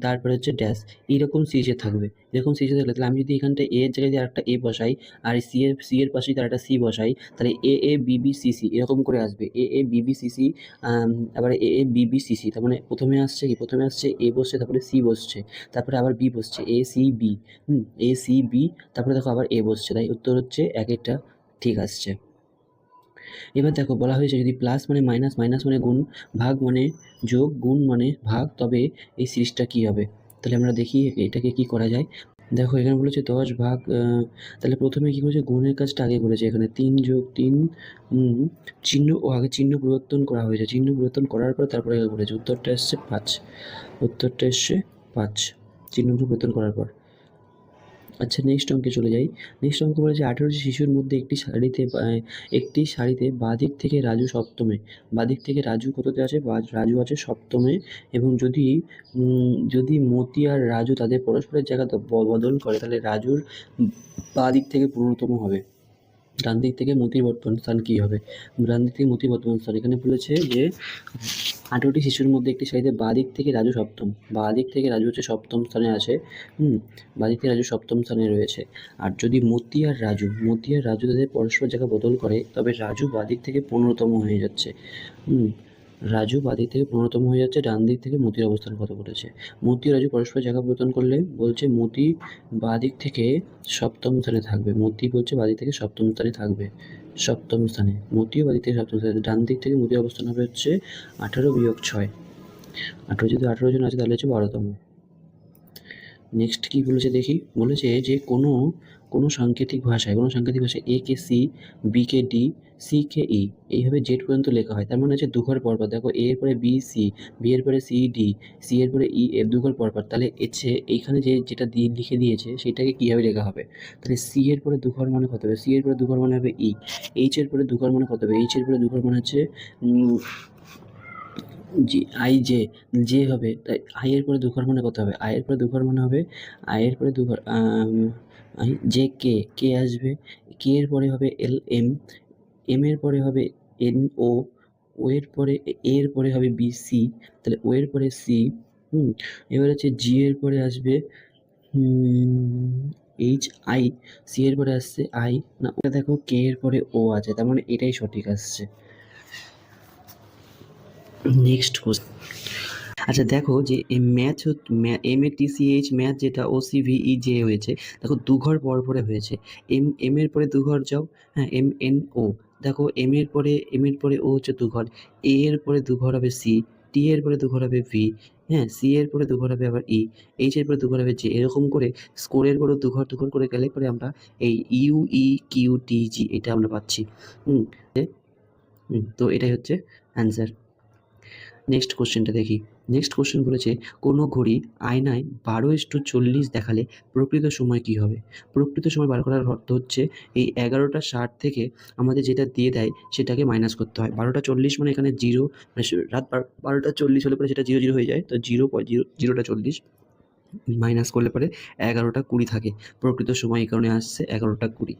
তারপরে হচ্ছে ড্যাশ। এইরকম সিরিজে থাকবে, এরকম সিরিজে থাকলে তাহলে আমি যদি এখানটা এ এর জায়গায় যদি আরেকটা এ বসাই, আর সি এর পাশে যদি আরেকটা সি বসাই, তাহলে এ A B B C C এরকম করে আসবে। এ A B B C C, আবার এ A B B C C. তার মানে প্রথমে আসছে কি, প্রথমে আসছে এ বসছে, তারপরে সি বসছে, তারপরে আবার বি বসছে, A C B, A C B, তারপরে দেখো আবার এ বসছে। তাই উত্তর হচ্ছে এক একটা ঠিক আসছে। এবার দেখো বলা হয়েছে যদি প্লাস মানে মাইনাস, মাইনাস মানে গুণ, ভাগ মানে যোগ, গুণ মানে ভাগ, তবে এই সিরিজটা কী হবে? তাহলে আমরা দেখি এটাকে কি করা যায়। দেখো এখানে বলেছে 10 ভাগ, তাহলে প্রথমে কী করেছে, গুণের কাজটা আগে করেছে। এখানে 3 যোগ 3, চিহ্ন ও আগে চিহ্ন পরিবর্তন করা হয়েছে, চিহ্ন পরিবর্তন করার পর তারপরে করেছে। উত্তরটা এসছে 5, উত্তরটা এসছে 5 চিহ্ন পরিবর্তন করার পর। আচ্ছা, নেক্সট অঙ্কে চলে যাই। নেক্সট অঙ্ক বলেছে 18টি শিশুর মধ্যে একটি সারিতে বাঁদিক থেকে রাজু সপ্তমে, বাঁদিক থেকে রাজু কততে আছে, রাজু আছে সপ্তমে, এবং যদি মতি আর রাজু তাদের পরস্পরের জায়গা বদল করে তাহলে রাজুর বাঁদিক থেকে 15তম হবে। ডান দিক থেকে মতির বর্তমান স্থান কী হবে? ডান দিক থেকে মতির বর্তমান স্থান এখানে বলেছে যে 18টি শিশুর মধ্যে একটি সারিতে বাঁদিক থেকে রাজু সপ্তম, বাঁদিক থেকে রাজু হচ্ছে সপ্তম স্থানে আছে। বাঁদিক থেকে রাজু সপ্তম স্থানে রয়েছে। আর যদি মতি আর রাজু তাদের পরস্পর জায়গা বদল করে তবে রাজু বাঁদিক থেকে 15তম হয়ে যাচ্ছে। রাজু বাঁদিক থেকে 15তম হয়ে যাচ্ছে, ডান দিক থেকে মতির অবস্থান কত করেছে। মতি ও রাজু পরস্পর জায়গা পরিবর্তন করলে বলছে মতি বাঁদিক থেকে সপ্তম স্থানে থাকবে, মতি বলছে বাঁদিক থেকে সপ্তম স্থানে থাকবে, সপ্তম স্থানে মতিও বাঁদিক থেকে সপ্তম স্থানে। ডান দিক থেকে মতির অবস্থান হবে হচ্ছে 18 বিয়োগ 6, 18 যদি 18 জন আছে তাহলে হচ্ছে 12তম। নেক্সট কী বলেছে দেখি, বলেছে যে কোনো সাংকেতিক ভাষায় A K C, B K D, C K E, এইভাবে জেড পর্যন্ত লেখা হয়। তার মানে হচ্ছে দুঘর পরপর। দেখো এ এর পরে বি সি, বি এর পরে সি ডি, সি এর পরে ই এফ, দুঘর পরপর। তাহলে এইখানে যেটা লিখে দিয়েছে সেটাকে কীভাবে লেখা হবে? তাহলে সি এর পরে দুঘর মানে কত হবে? সি এর পরে দুঘর মানে হবে ই। এইচ এর পরে দুঘর মানে কত হবে? এইচ এর পরে দুঘর মানে হচ্ছে জি আই জে, জে হবে। তাই আই এর পরে দুঘর মানে কত হবে? আই এর পরে দুঘর মানে হবে, আই এর পরে দুঘর আই জে কে, কে আসবে, কে এর পরে হবে এল এম, এম এর পরে হবে এন ও, ও এর পরে এ এর পরে হবে বি সি, তাহলে ও এর পরে সি। এবার হচ্ছে জি এর পরে আসবে এইচ আই, সি এর পরে আসছে আই, না ওটা দেখো কে এর পরে ও আছে, তার মানে এটাই সঠিক আসছে। নেক্সট কোশ্চেন, আচ্ছা দেখো যে এই ম্যাথ MATCH ম্যাথ যেটা OCVEJ হয়েছে, দেখো ২ ঘর পর পরে হয়েছে। এম এর পরে ২ ঘর যাও, হ্যাঁ, MNO। দেখো এম এর পরে ও হচ্ছে ২ ঘর, A এর পরে ২ ঘর হবে C, T এর পরে ২ ঘর হবে V, হ্যাঁ, C এর পরে ২ ঘর হবে আবার E, H এর পরে ২ ঘর হবে J। এরকম করে স্কোরের পরেও ২ ঘর করে গেলে পরে আমরা এই UEQTG এটা আমরা পাচ্ছি। হুম, তো এটাই হচ্ছে অ্যান্সার। নেক্সট কোশ্চেনটা দেখি। নেক্সট কোশ্চেন বলেছে, কোনো ঘড়ি আয়নায় 12:40 দেখালে প্রকৃত সময় কী হবে? প্রকৃত সময় বার করার অর্থ হচ্ছে এই 11:60 থেকে আমাদের যেটা দিয়ে দেয় সেটাকে মাইনাস করতে হয়। 12:40 মানে এখানে 0, মানে রাত 12:40 হলে পরে সেটা 0, 0 হয়ে যায়। তো 0টা 40 মাইনাস করলে পরে 11:20 থাকে। প্রকৃত সময় এই কারণে আসছে 11:20।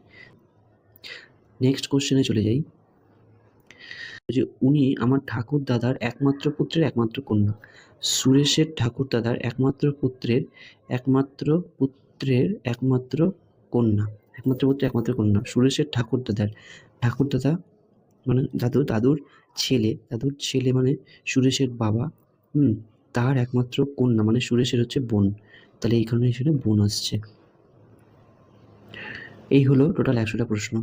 নেক্সট কোশ্চেনে চলে যাই। যে উনি আমার ঠাকুরদাদার একমাত্র পুত্রের একমাত্র কন্যা। সুরেশের ঠাকুরদাদার একমাত্র পুত্রের একমাত্র কন্যা। একমাত্র পুত্রের একমাত্র কন্যা। সুরেশের ঠাকুরদাদা মানে দাদুর ছেলে মানে সুরেশের বাবা, তার একমাত্র কন্যা মানে সুরেশের হচ্ছে বোন। তাহলে এই কারণে এখানে বোন আসছে। এই হলো টোটাল ১০০টা প্রশ্ন।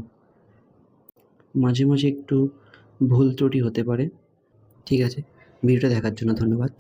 মাঝে মাঝে একটু ভুল ত্রুটি হতে পারে। ঠিক আছে, ভিডিওটা দেখার জন্য ধন্যবাদ।